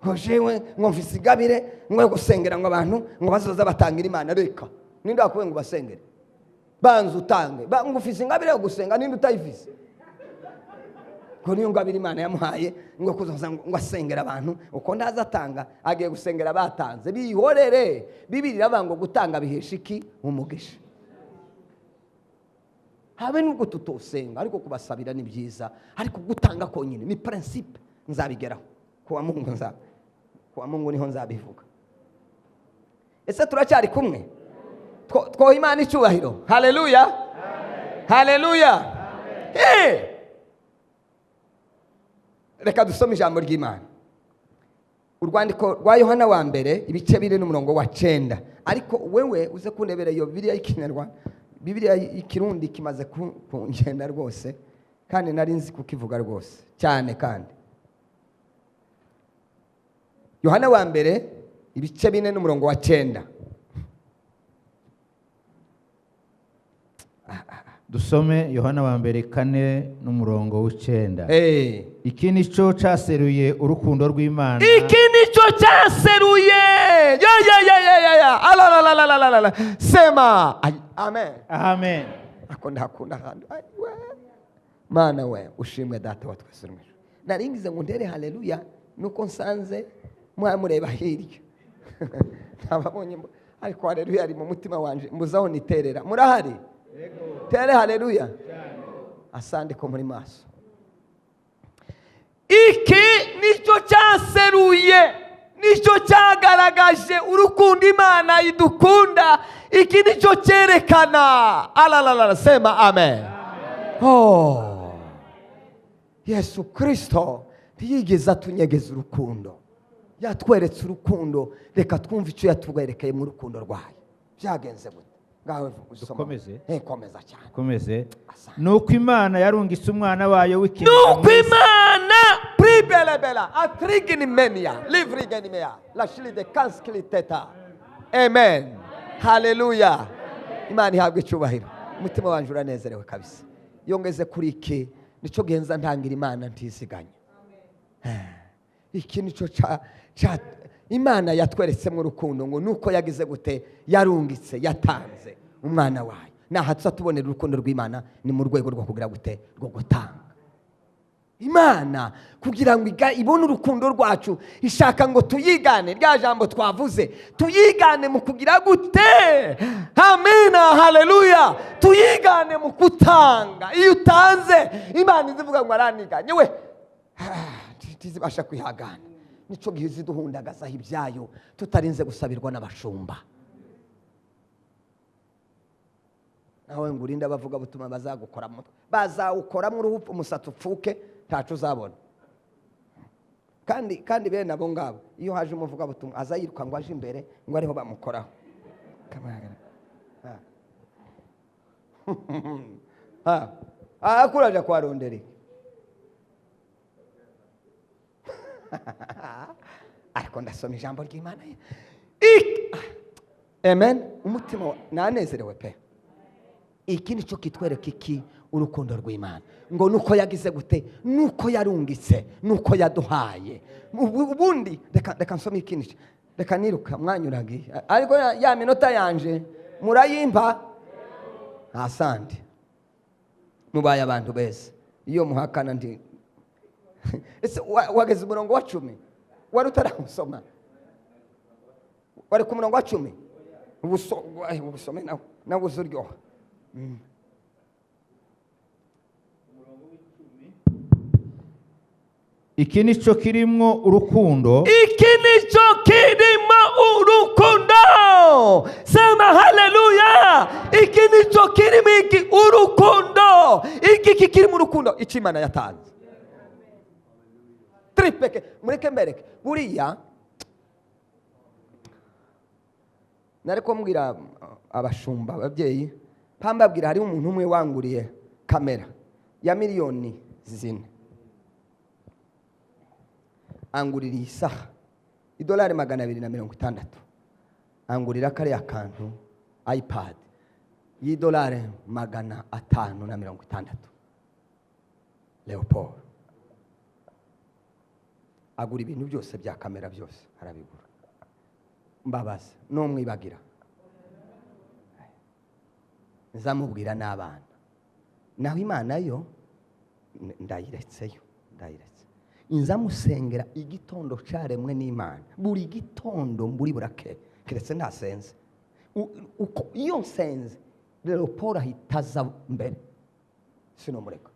Hojewe ngo mfise igabire ngo gusengera ngo abantu ngo bazoza batangira Imana, reka ninde wakuwe ngo basengere? Banza utange, ngo ufise ingabire yo gusenga, ninde utayifise? Ko niyo ngabire Imana yamuhaye ngo kuzoza ngo asengera abantu, uko ndaza atanga agiye gusengera batanze. Bihorere, Bibiliya iravuga ngo gutanga bihesha iki? Umugisha. Habe nubwo tutosenga ariko kubasabira ni byiza, ariko gutanga konyine ni principe nzabigeraho kuwa Mungu niho nzabivuga. Ese turacyari kumwe? Twoha Imana icyubahiro. Haleluya, haleluya. Reka dusome ijambo ry'Imana, urwandiko rwa Yohana wa mbere ibice 4:9. Ariko wewe uze kunebera iyo Bibiliya y'ikinyarwanda, Bibiliya y'ikirundi kimaze kungenda rwose, kandi nari nzi kukivuga rwose cyane. Kandi Yohana wa mbere ibice 4:9.
Dusome Yohana wa mbere 4:9. Iki nico cyaseruye urukundo rw'Imana.
Iki nico cyaseruye. Ala. Sema amen.
Amen.
Akunda handu. Mana we ushimwe data wa twese rumwe. Naringize ngo ndere haleluya nuko nsanze mwamureba hirya. Ntababonye ariko haleluya ari mu mutima wanje, mbuzaho niterera. Murahari? Tere haleluya. Asante ko muri maso. Iki nico cyaseruye, nico cyagaragaje urukundo Imana idukunda. Iki nico cyerekana. Ala sema amen. Yesu Kristo ntiyigeze atunyegeza urukundo, yatweretse urukundo. Reka twumve icyo yatwerekeye mu rukundo rwayo. Byagenze gute?
Komeze.
Komeza cyane.
Komeze. Nuko Imana yarungitse umwana wayo w'ikinege.
Nuko Imana pribelebela atriginimenia livrigenimea la shilide kanskiliteta. Amen. Haleluya. Imana ihabwe icyubahiro. Umutima wanje uranezerewe kabisa. Yongeze kuri iki nico genza ntangira Imana ntisiganye. Iki nico cha Imana yatweretse mu rukundo ngo nuko yagize gute? Yarungitse, yatanze umwana wayo. Naha tuzatubonera urukundo rw'Imana ni mu rwego rwo kugira gute? Rwo gutanga. Imana kugira ngo ibone urukundo rwacu ishaka ngo tuyigane rya jambo twavuze, tuyigane mu kugira gute? Amina, haleluya. Tuyigane mu kutanga. Iyo utanze Imana izivuga ngo araniganye we tizibasha kwihagana. Nico gihe ziduhundagaza ibyayo tutarinze gusabirwa n'abashumba. Nawe ngurinda bavuga butuma bazagukora mutwe, bazawukora mu ruhu umusatsi upfuke ntacu uzabona. Kandi bene abo ngabo iyo haje umuvuga butuma azayiruka ngo aje imbere ngo ariho bamukoraho. Akuraje kwa ronderi. Ariko ndasoma ijambo ry'Imana. Amen. Umutima nanezerewe pe. Iki nico kitwereka iki? Urukundo rw'Imana. Ngo nuko yagize gute? Nuko yarungitse, nuko yaduhaye. Ubundi reka nsome ikindi. Reka niruka mwanyuragi. Ariko ya minota yanje murayimpa. Asante. Mubaye abantu bese. Iyo muhakana ndi ese wageze umurongo wa 10 wari utaramusoma, wari ku murongo wa 10 ubusome nawe uzuryoha.
Iki nico kirimo urukundo.
Iki nico kirimo urukundo. Sema haleluya. Iki nico kirimo urukundo. Iki kirimo urukundo Imana yatanze. Tripeke mureke mbereke buriya nariko mbwira abashumba ababyeyi pambabwira hari umuntu umwe wanguriye kamera ya miliyoni 4 angurira isaha idolari 260 angurira kariya kantu iPad y'idolari 560 Leopold agura ibintu byose bya kamera byose arabigura. Mbabaza no mwibagira nzamubwira n'abana naho Imana yo ndayiretseyo inzamusengera igitondo caremwe n'Imana buri gitondo mburi burake kiretse ntasenze uko iyo nsenze rero Paul ahitaza mbere sino mureka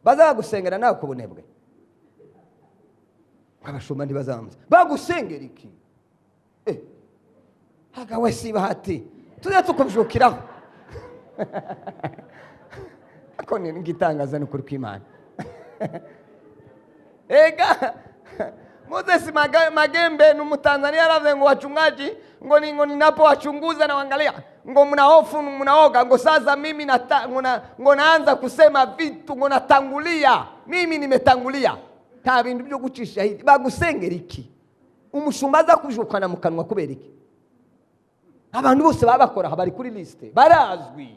bazagusengera nawe kubunebwe abashumba ntibazamza bagusengera iki hagawe siba hati tuze tukubjukiraho ako ni ngitangaza n'ukuri kw'Imana ega Moses Magembe n'Umutanzania yaravuze ngo wachungaji ngo ninapo wachunguza na wangalia ngo mnahofu mnaoga ngo sasa mimi ngo naanza kusema vitu ngo natangulia mimi nimetangulia nta bintu byo gucisha hidi bagusengera iki umushumbaza kujukana mu kanwa kubera iki abantu bose babakora bari kuri liste barazwi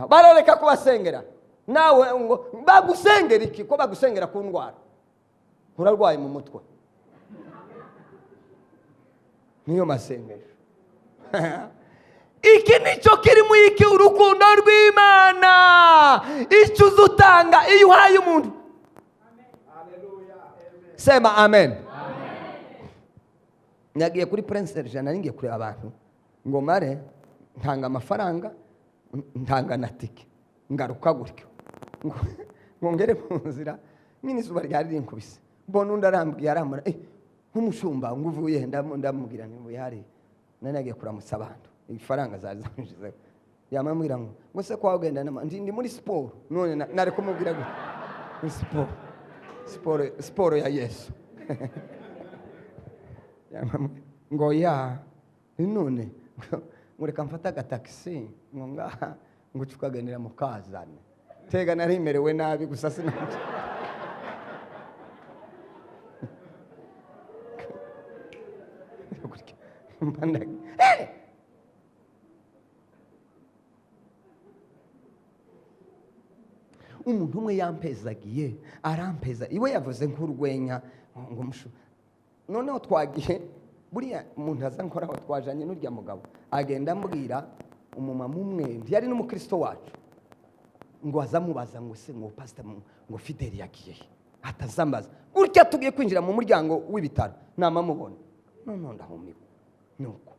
barareka kubasengera nawe ngo bagusengera iki ko bagusengera ku ndwara urarwaye mu mutwe niyo masengesho iki nico kiri mu iki urukundo rw'Imana icyo uzutanga iyo uhaye umuntu. Sema amen. Nagiye kuri Prince Serge naringiye kuri abantu ngo mare ntanga amafaranga ntanga na tike ngaruka gutyo ngo ngere mu nzira nyine izuba ryari rinkubise mbona undi arambwiye aramara nk'umushumba ngo uvuye ndamubwira ngo yari nagiye kuramutsa abantu ifaranga zaje yamambwira ngo se kwa ugenda ndi muri sport none nari kumubwira ngo sport ya Yesu ngo ya none mureka mfata agataxi ngo ngaha ngo tukaganira mu kazane tega narimerewe nabi gusa sinanje umuntu umwe yampezagiye arampeza iwe yavuze nk'urwenya ngo mushu noneho twagiye buriya umuntu aza nkoraho twajanye n'urya mugabo agenda ambwira umumama umwe yari n'umukristo wacu ngo azamubaza ngo se ngo pastor ngo Fidel yagiye atazambaza gutya tugiye kwinjira mu muryango w'ibitaro namamubona none ndahumiwe nuko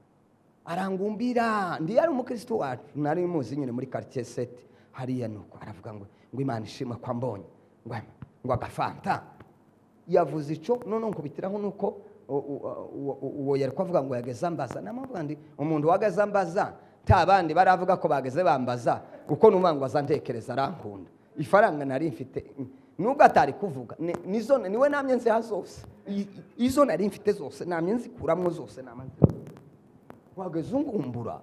arangumbira ndi yari umukristo wacu nari muzi nyine muri quartier 7 hariya nuko aravuga ngo Imana ishima kwa mbonye ngo agafanta yavuze ico none nkubitiraho nuko uwo yari kwavuga ngo yageze ambaza namavuga ndi umuntu wageze ambaza tabandi baravuga ko bageze bambaza uko numangwa azantekereza arankunda ifaranga nari mfite nubwo atari kuvuga nizo niwe namye nzi hazose izo nari mfite zose namye nzikuramwo zose namanzi wageze ungumbura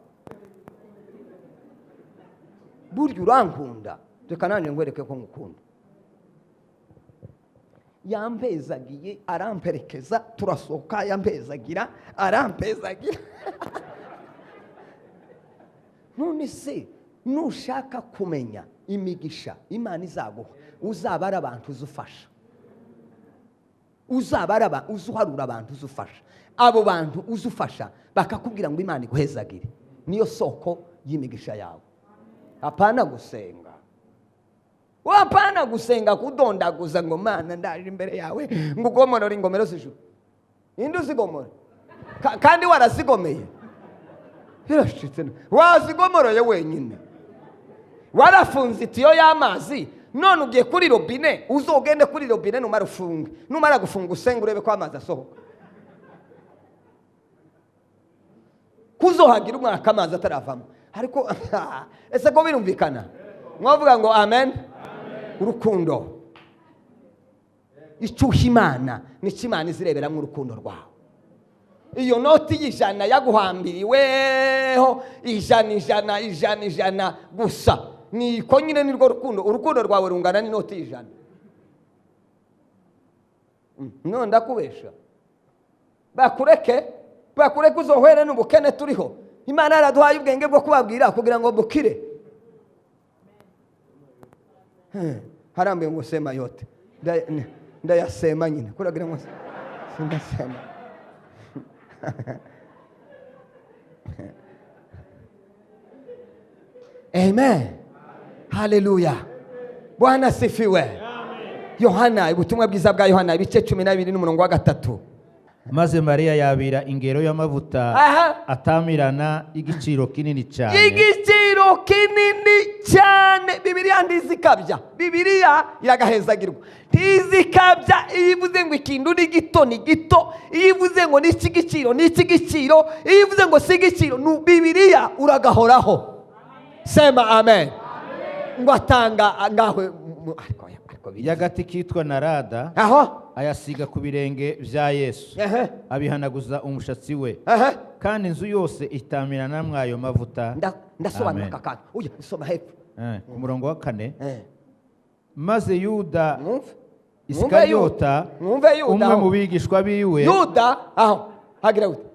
buryo urankunda reka nanje ngwereke ko ngukunda yampezagiye aramperekeza turasohoka yampezagira arampezagira none se nushaka kumenya imigisha Imana izaguha uzabara abantu uzufasha uzuharura abantu uzufasha abo bantu uzufasha bakakubwira ngo Imana iguhezagire niyo soko y'imigisha yawe hapana gusenga wapana gusenga kudondaguza ngo Mana ndaje imbere yawe ngo ugomorora ingomero z'ijuru indi uzigomora kandi warazigomeye birashitse wazigomoroye wenyine warafunze itiyo y'amazi none ugiye kuri robine uzogende kuri robine numara gufunga usenga urebe ko amazi asohoka kuzohagira umwaka amazi ataravamo ariko ese ko birumvikana mwavuga ngo amen urukundo icyuha Imana n'icyo Imana izireberamo urukundo rwawe iyo noti y'ijana yaguhambiriweho ijana gusa niko nyine nirwo urukundo rwawe rungana n'inoti y'ijana none ndakubesha bakureke uzohwere n'ubukene turiho. Imana yaraduhaye ubwenge bwo kubabwira kugira ngo bukire. Harambe ngo sema yote ndayasema nyine kuragira ngo sindasema. Amen. Haleluya. Bwana sifiwe. Yohana, ubutumwa bwiza bwa Yohana ibice 12:3.
maze Mariya yabira ingero y'amavuta atamirana igiciro kinini cyane.
Igiciro kinini cyane. Bibiliya ndizikabya. Bibiliya iragahezagirwa. Ntizikabya ivuze ngo ikintu ni gito ni gito. Ivuze ngo ni igiciro ni igiciro. Ivuze ngo si igiciro. Bibiliya uragahoraho. Sema amen. Ngo atanga ngaho
y'agati kitwa narada ayasiga ku birenge bya Yesu abihanaguza umushatsi we kandi inzu yose itamirana mwayo mavuta.
Ndasobanura kakana uya soma hepfo
ku murongo wa 4. maze Yuda Isikariota umwe mu bigishwa biwe
Yuda hagira gute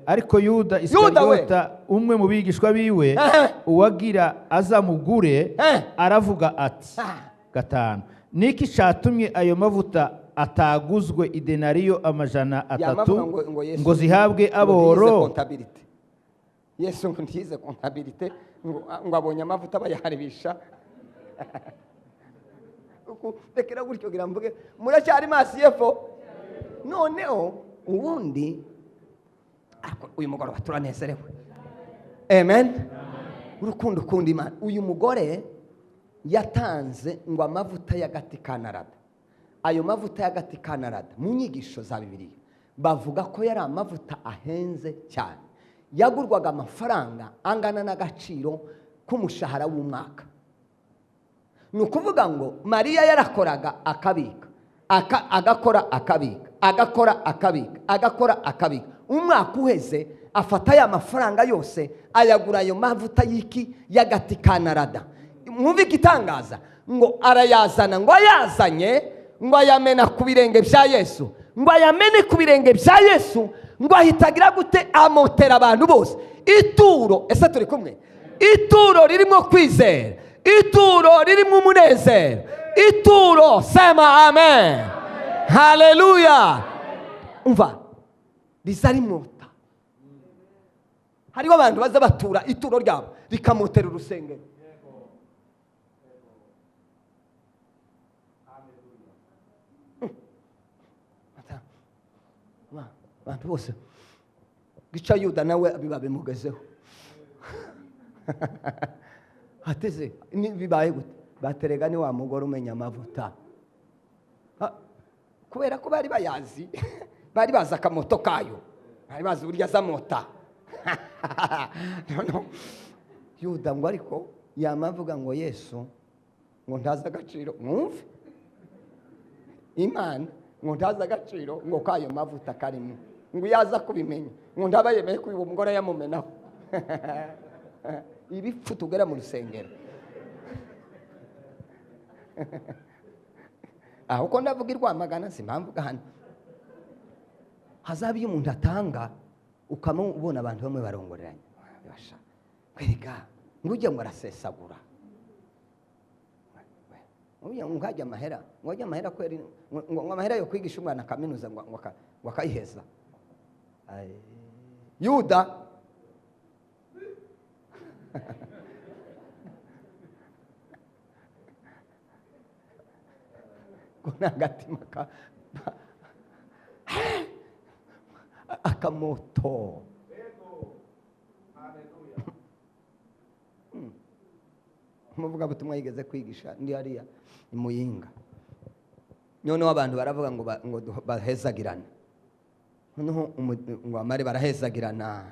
ariko Yuda Isikariota umwe mu bigishwa biwe uwagira azamugure aravuga ati 5 niki cyatumye ayo mavuta ataguzwe idenariyo 300 ngo zihabwe aboro.
Yesu ngo ntize kontabilite ngo abonye amavuta bayaharibisha. Tekera gutyo gira mvuge muracyari masi yefo. Noneho ubundi uyu mugore baturanezerewe. Amen. Urukundo kundi Imana. Uyu mugore yatanze ngo amavuta y'agati ka narada. Ayo mavuta y'agati ka narada mu nyigisho za Bibiliya bavuga ko yari amavuta ahenze cyane. Yagurwaga amafaranga angana n'agaciro k'umushahara w'umwaka. Ni ukuvuga ngo Mariya yarakoraga akabika agakora akabika agakora akabika agakora akabika. Umwaka uheze afata ya mafaranga yose ayagura ayo mavuta y'iki y'agati ka narada. Mwumve igitangaza ngo arayazana ngo ayazanye ngo ayamena ku birenge bya Yesu. Ngo ayamene ku birenge bya Yesu ngo ahitagira gute amotera abantu bose. Ituro ese turi kumwe. Ituro ririmo kwizera. Ituro ririmo umunezero. Ituro sema amen. Haleluya. Umva bizari mota. Hariho abantu baza batura ituro ryabo rikamotera urusengero. Abantu bose gica Yuda nawe bibabe mugezeho. Hateze bibaye gute baterega ni wa mugore umenya amavuta kubera ko bari bayazi bari baza akamoto kayo bari bazi burya za mota. No. Yuda ngo ariko yamavuga ngo Yesu ngo ntaza agaciro. Mwumve Imana ngo ntaza agaciro ngo kayo mavuta karimo ngo yaza kubimenya ngo ndaba yemeye ko uwo mugore yamumenaho. Ibipfu tugera mu rusengero. Uko ndavuga irwamagana simpamvuga hano. Hazabi umuntu atanga ukamubona abantu bamwe barongoreranye. Basha kwega ngo ujye ngo arasesagura. Ngo hajya amahera ngo hajya amahera kweri ngo amahera yo kwigisha umwana kaminuza ngo akayiheza. Yuda kunagatima akamoto. Muvuga butumwa yigeze kwigisha ndi hariya imuyinga. Noneho abantu baravuga ngo bahezagirana. Noneho ngo amare barahezagirana.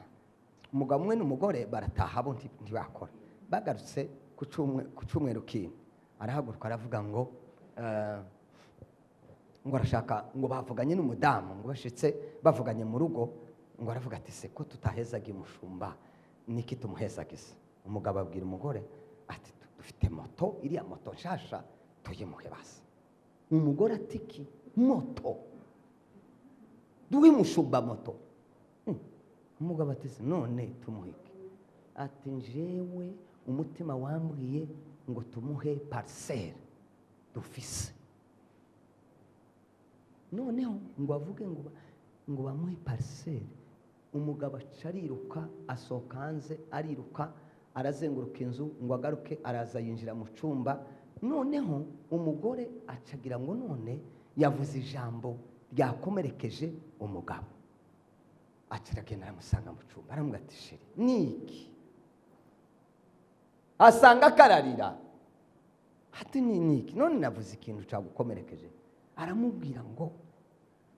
Umugabo umwe n'umugore barataha bo ntibakora. Bagarutse ku cyumweru kindi arahaguruka aravuga ngo arashaka ngo bavuganye n'umudamu ngo bashitse bavuganye mu rugo ngo aravuga ati se ko tutahezaga umushumba niki tumuhezagiza. Umugabo abwira umugore ati dufite moto iriya moto nshasha tuyimuhe basi. Umugore atiki moto, duhe mushumba moto. Umugabo ati none tumuhike, ati njyewe umutima wambwiye ngo tumuhe parcelle dufise. Noneho ngo avuge ngo bamuhe parcelle, umugabo acariruka asohoka hanze, ariruka arazenguruka inzu ngo agaruke, araza yinjira mu cyumba. Noneho umugore acagira ngo none yavuze ijambo ryakomerekeje umugabo. Akiragenda aramusanga mu cyumba, aramubwira ati sheri niki? Asanga kararira, ati niki? None navuze ikintu cyagukomerekeje. Aramubwira ngo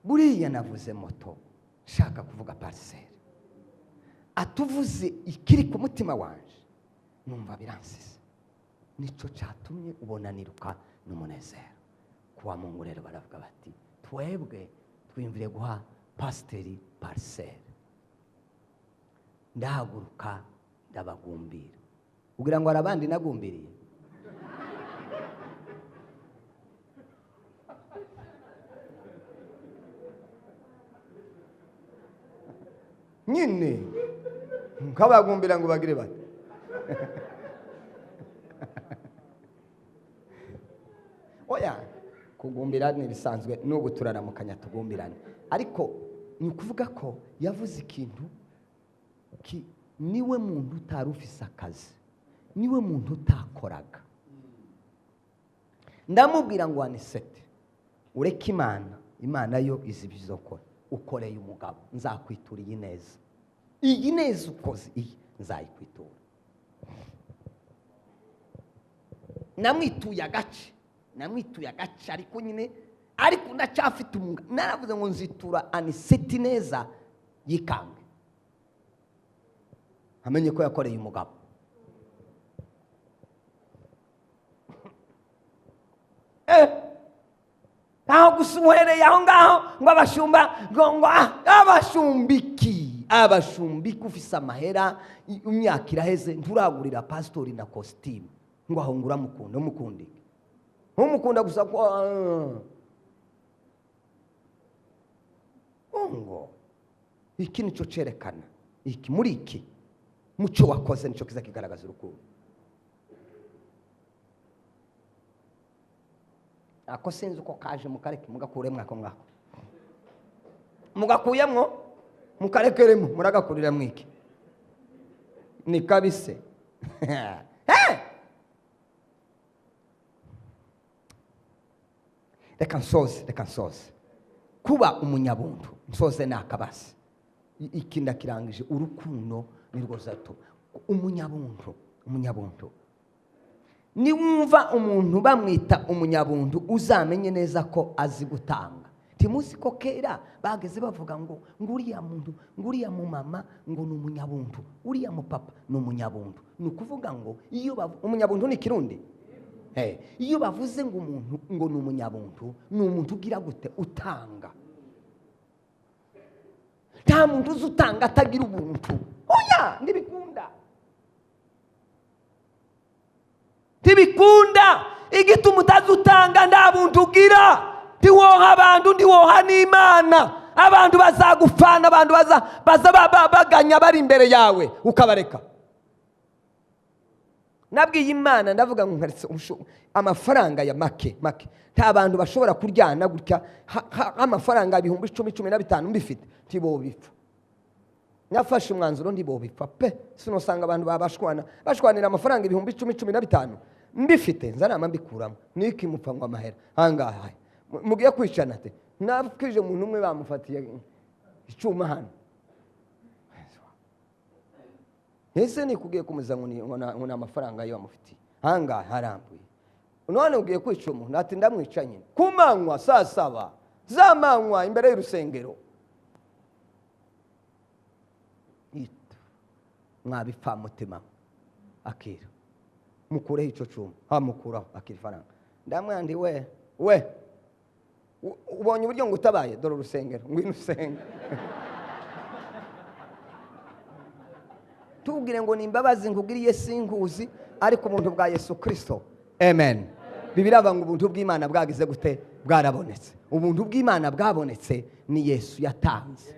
buriya navuze moto, shaka kuvuga parcelle. Atuvuze ikiri ku mutima wanje, numva biransize, nico cyatumye ubona niruka n'umunezero. Kuwa Mungu rero baravuga bati twebwe twimvire guha pasiteri parcelle. Ndahaguruka ndabagumbira. Ugira ngo arabandi nagumbiriye? Nyine nkabagumbira ngo bagire bati oya, kugumbira ni bisanzwe, n'ubu turaramukanya tugumbirane. Ariko ni ukuvuga ko yavuze ikintu niwe muntu utari ufise akazi, niwe muntu utakoraga. Ndamubwira ngo Anisete, ureke Imana yo izi bizokora. Ukoreye umugabo nzakwitura iyi neza, iyi neza ukoze iyi nzayikwitura. Namwituye agace ariko nyine, ariko ndacyafite umugabo. Naravuze ngo nzitura Anisete neza yikange, amenye ko yakoreye umugabo. Aho gusuhereye aho ngaho ngo abashumba ngo abashumbiki ufise amahera, imyaka iraheze nturagurira pastori na costume, ngo aho ngura umukundike. Umukunda gusa ko ngo iki nico cerekana iki muri iki muco wakoze nico kiza kigaragaza urukundo. Ako sinzi uko kaje mukareke mugakuremwe ako ngako, mugakuyemwo mukarekeremo muragakurira mwiki ni kabise. Reka nsoze kuba umunyabuntu. Nsoze nakabasi iki ndakirangije. Urukundo nirwo zato umunyabuntu. Niwumva umuntu bamwita umunyabuntu, uzamenye neza ko azi gutanga. Timuzi ko kera bageze bavuga ngo nguriya muntu, nguriya mu mama ngo ni umunyabuntu, uriya mu papa ni umunyabuntu. Ni ukuvuga ngo iyo umunyabuntu ni Kirundi. Iyo bavuze ngo umuntu ngo ni umunyabuntu, ni umuntu ugira gute? Utanga. Nta muntu uzi utanga atagira ubuntu. Oya, ntibikunda. Igituma utazi utanga nta buntu ugira. Ntiwoha abantu, ntiwoha n'Imana. Abantu bazagufana, abantu baza baganya bari imbere yawe ukabareka. Nabwiye Imana ndavuga ngo nkaritse amafaranga ya make. Nta bantu bashobora kuryana gutya amafaranga 10,000-15,000 mbifite ntibobipfa. Nafashe umwanzuro ntibobipfa pe. Sinosanga abantu bashwanira amafaranga 10,000-15,000 mbifite, nzarama mbikuramo. Niki mupfa ngo amahera hangaha mugiye kwicana te. Nabwije umuntu umwe bamufatiye icyuma hano. Ese ni kugiye kumuza ngo na amafaranga yo amufitiye hangaha harambuye. None ugiye kwica umuntu ati ndamwicanye kumanywa saa 7 zamanywa imbere y'urusengero. Mwabipfa mutima akira mukureho icyo cyuma, hamukuraho akira ifaranga. Ndamwandi we ubonye uburyo ngo utabaye, dore urusengero ngwino usenge. Tubwire ngo ni imbabazi nkugiriye sinkuzi, ariko umuntu bwa Yesu Kristo. Amen. Bibiliya ngo ubuntu bw'Imana bwagize gute? Bwarabonetse. Ubuntu bw'Imana bwabonetse ni Yesu yatanze.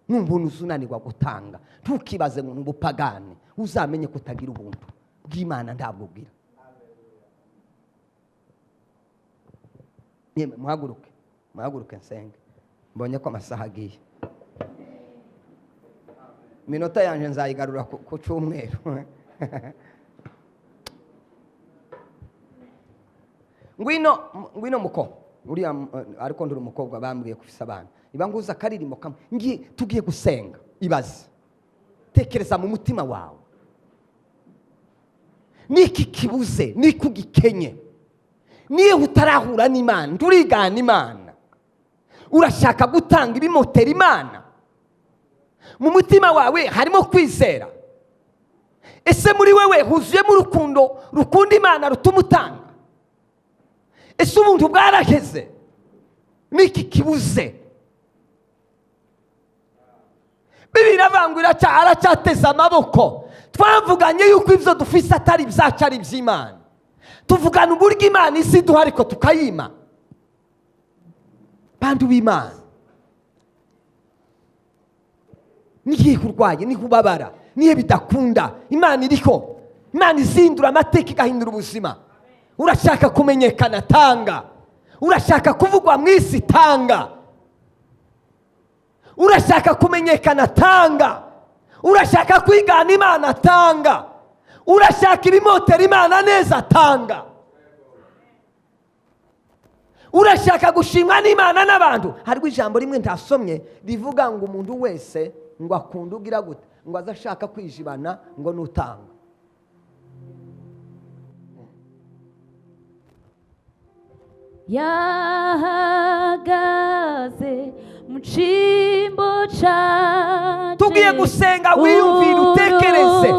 Numuntu uzunanirwa gutanga, ntukibaze ngo ubupagani, uzamenye kutagira ubuntu bw'Imana ntabwo bwira. Yemwe muhaguruke nsenge. Mbonye ko amasaha agiye. Minota yanje nzayigarura ku cyumweru. Ngwino muko. Uriya ariko nduri umukobwa bambwiye kufisa abana. Ibanguza karirimo kamwe. Tugiye gusenga. Ibaze. Tekereza mu mutima wawe. Niki kibuze, niki ugikenye. Niyo utarahura n'Imana, turigana Imana. Urashaka gutanga ibimotera Imana. Mu mutima wawe harimo kwizera. Ese muri wewe huzuyemo urukundo, rukunda Imana rutuma utanga. Ese ubuntu bwaraheze. Niki kibuze. Bibiliya iravuga aracyateza amaboko. Twavuganye yuko ibyo dufise atari byacu ari iby'Imana. Tuvugana uburyo Imana isi duha ariko tukayima. Bantu b'Imana. Nigiye kurwaye, niho ubabara, nihe bidakunda. Imana iriho. Imana izindura amateka igahindura ubuzima. Urashaka kumenyekana, tanga. Urashaka kuvugwa mu isi, tanga. Urashaka kumenyekana, tanga. Urashaka kwigana Imana, tanga. Urashaka ibimotera Imana neza, tanga. Urashaka gushimwa n'Imana n'abantu. Hariho ijambo rimwe ntasomye rivuga ngo umuntu wese ngo akunda ugira gute, ngo azashaka kwijibana ngo nutanga.
Yahagaze mu cyimbo canje.
Tugiye gusenga, wiyumvire, utekereze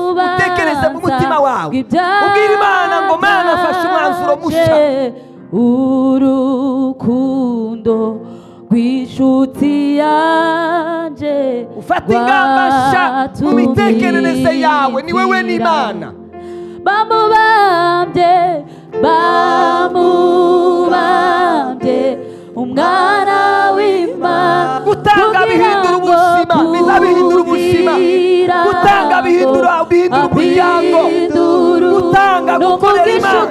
mu mutima wawe. Ubwira Imana ngo Mana afashe umwanzuro musha.
Urukundo rw'inshuti yanje.
Ufata ingamba nshya mu mitekerereze yawe, ni wewe n'Imana.
Bamubambye umwana w'Imana.
Gutanga bihindura ubuzima, bizabihindura ubuzima. Gutanga bihindura umuryango. Gutanga gukorera Imana.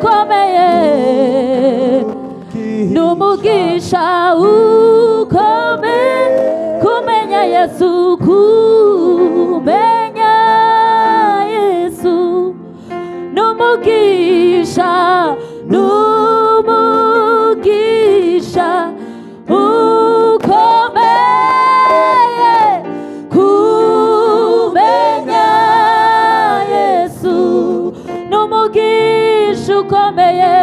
N'umugisha ukomeye kumenya Yesu, kumenya Yesu. N'umugisha ukomeye kumenya Yesu. N'umugisha ukomeye,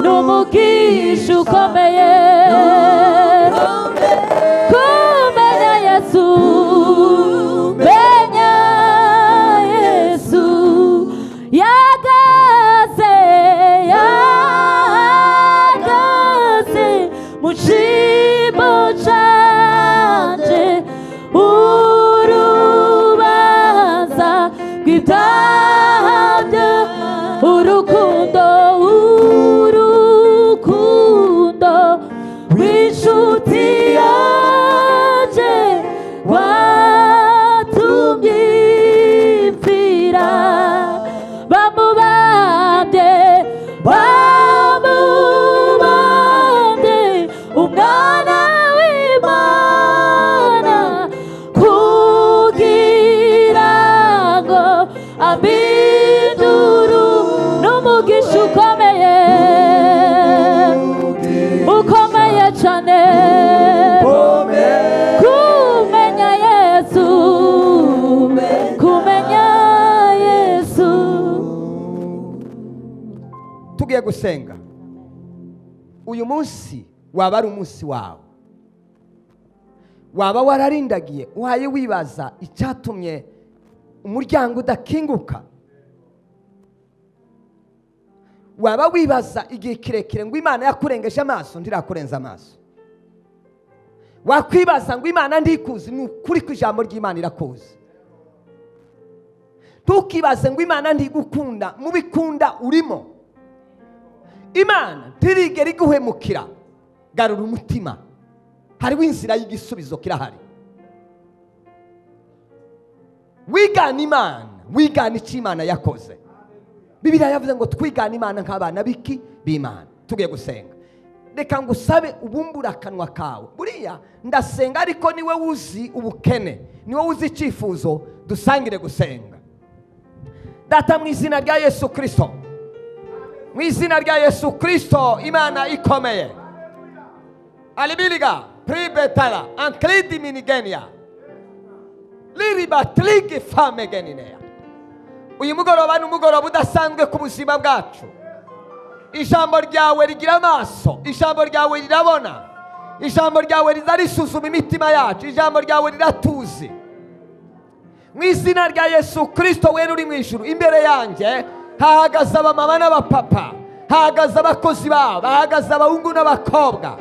n'umugisha ukomeye kumenya Yesu, menya Yesu. Yahagaze mu cyimbo canje. Urubanza rw'ibyaha, urukundo rw'inshuti yanje watumye mfira. Bamubambye umwana w'Imana kugira ngo abinduru. N'umugisha ukomeye cyane kumenya Yesu, kumenya Yesu.
Tugiye gusenga. Uyu munsi waba ari umunsi wawe. Waba wararindagiye uhaye wibaza icyatumye umuryango udakinguka. Waba wibaza igihe kirekire ngo Imana yakurengeje amaso ndirakurenza amaso. Wakwibaza ngo Imana ndikuzi, ni ukuri ko ijambo ry'Imana irakuzi. Tukibaze ngo Imana ntigukunda, mu bikunda urimo. Imana ntirigera iguhemukira. Garura umutima, hariho inzira y'igisubizo kirahari. Wigana Imana, wigana icyo Imana yakoze. Bibiliya yavuze ngo twigana Imana nk'abana biki b'Imana. Tugiye gusenga, reka ngusabe ubumbura akanwa kawe. Buriya ndasenga ariko niwe uzi ubukene, niwe uzi icyifuzo, dusangire gusenga. Data, mu izina rya Yesu Kristo, mu izina rya Yesu Kristo, Imana ikomeye, alibiliga pribetala anklidi minigenia liriba trigi fame geninea. Uyu mugoroba ni umugoroba udasanzwe ku buzima bwacu. Ijambo ryawe rigira amaso, ijambo ryawe rirabona, ijambo ryawe rizarisuzuma imitima yacu, ijambo ryawe riratuzi. Mu izina rya Yesu Kristo, wera uri mu ijuru, imbere yanjye hahagaze abamama n'abapapa, hahagaze abakozi babo, hahagaze abahungu n'abakobwa.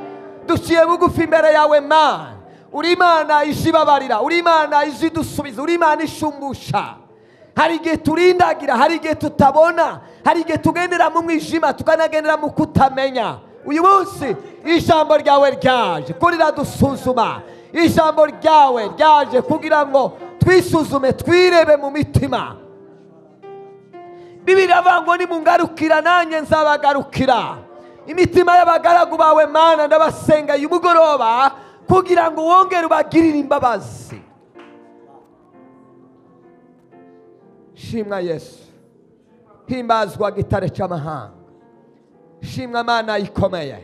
Duciye bugufi imbere yawe Mana. Uri Imana ijibabarira, uri Imana ijidusubiza, uri Imana ishumbusha. Hari igihe turindagira, hari igihe tutabona, hari igihe tugendera mu mwijima, tukanagendera mu kutamenya. Uyu munsi ijambo ryawe ryaje kurira dusuzuma. Ijambo ryawe ryaje kugira ngo twisuzume, twirebe mu mitima. Bibiliya ivuga ngo nimungarukira nanjye nzabagarukira. Imitima y'abagaragu bawe Mana ndabasenga uyu mugoroba kugira ngo wongere ubagirire imbabazi. Shimwa Yesu, himbazwa gitare cy'amahanga. Shimwa Mana ikomeye,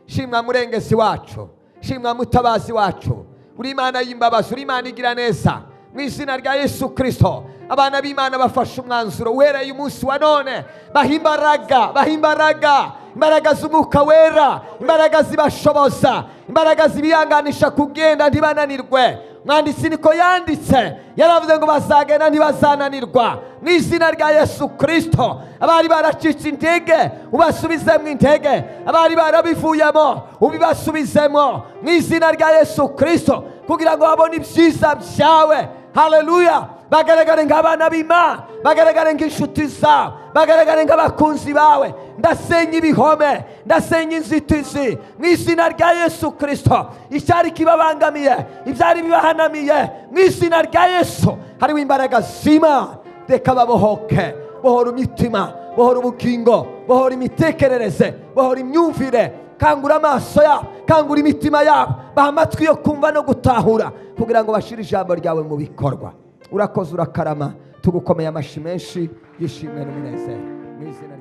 shimwa murengezi wacu, shimwa mutabazi wacu. Uri Imana y'imbabazi, uri Imana igira neza. Mu izina rya Yesu Kristo, abana b'Imana bafashe umwanzuro uhereye umunsi wa none, bahimbaraga imbaraga z'umwuka wera, imbaraga zibashoboza, imbaraga zibihanganisha kugenda ntibananirwe. Mwanditsi niko yanditse, yaravuze ngo bazagenda ntibazananirwa. Mu izina rya Yesu Kristo, abari baracitse intege ubasubizemo intege, abari barabivuyemo ubibasubizemo mu izina rya Yesu Kristo, kugira ngo babone ibyiza byawe. Haleluya! Bagaragare nk'abana b'Imana, bagaragare nk'inshuti zawe, bagaragare nk'abakunzi bawe. Ndasenya ibihome, ndasenya inzitizi mu izina rya Yesu Kristo. Icyari kibabangamiye, ibyari bibahanamiye, mu izina rya Yesu hariho imbaraga z'Imana. Reka babohoke, bohora imitima, bohora ubugingo, bohora imitekerereze, bohora imyumvire. Kangura amaso yabo, kangura imitima yabo, baha amatwi yo kumva no gutahura, kugira ngo bashire ijambo ryawe mu bikorwa. Urakoze, urakarama, tugukomeye amashyi menshi y'ishimwe n'umunezero mu izina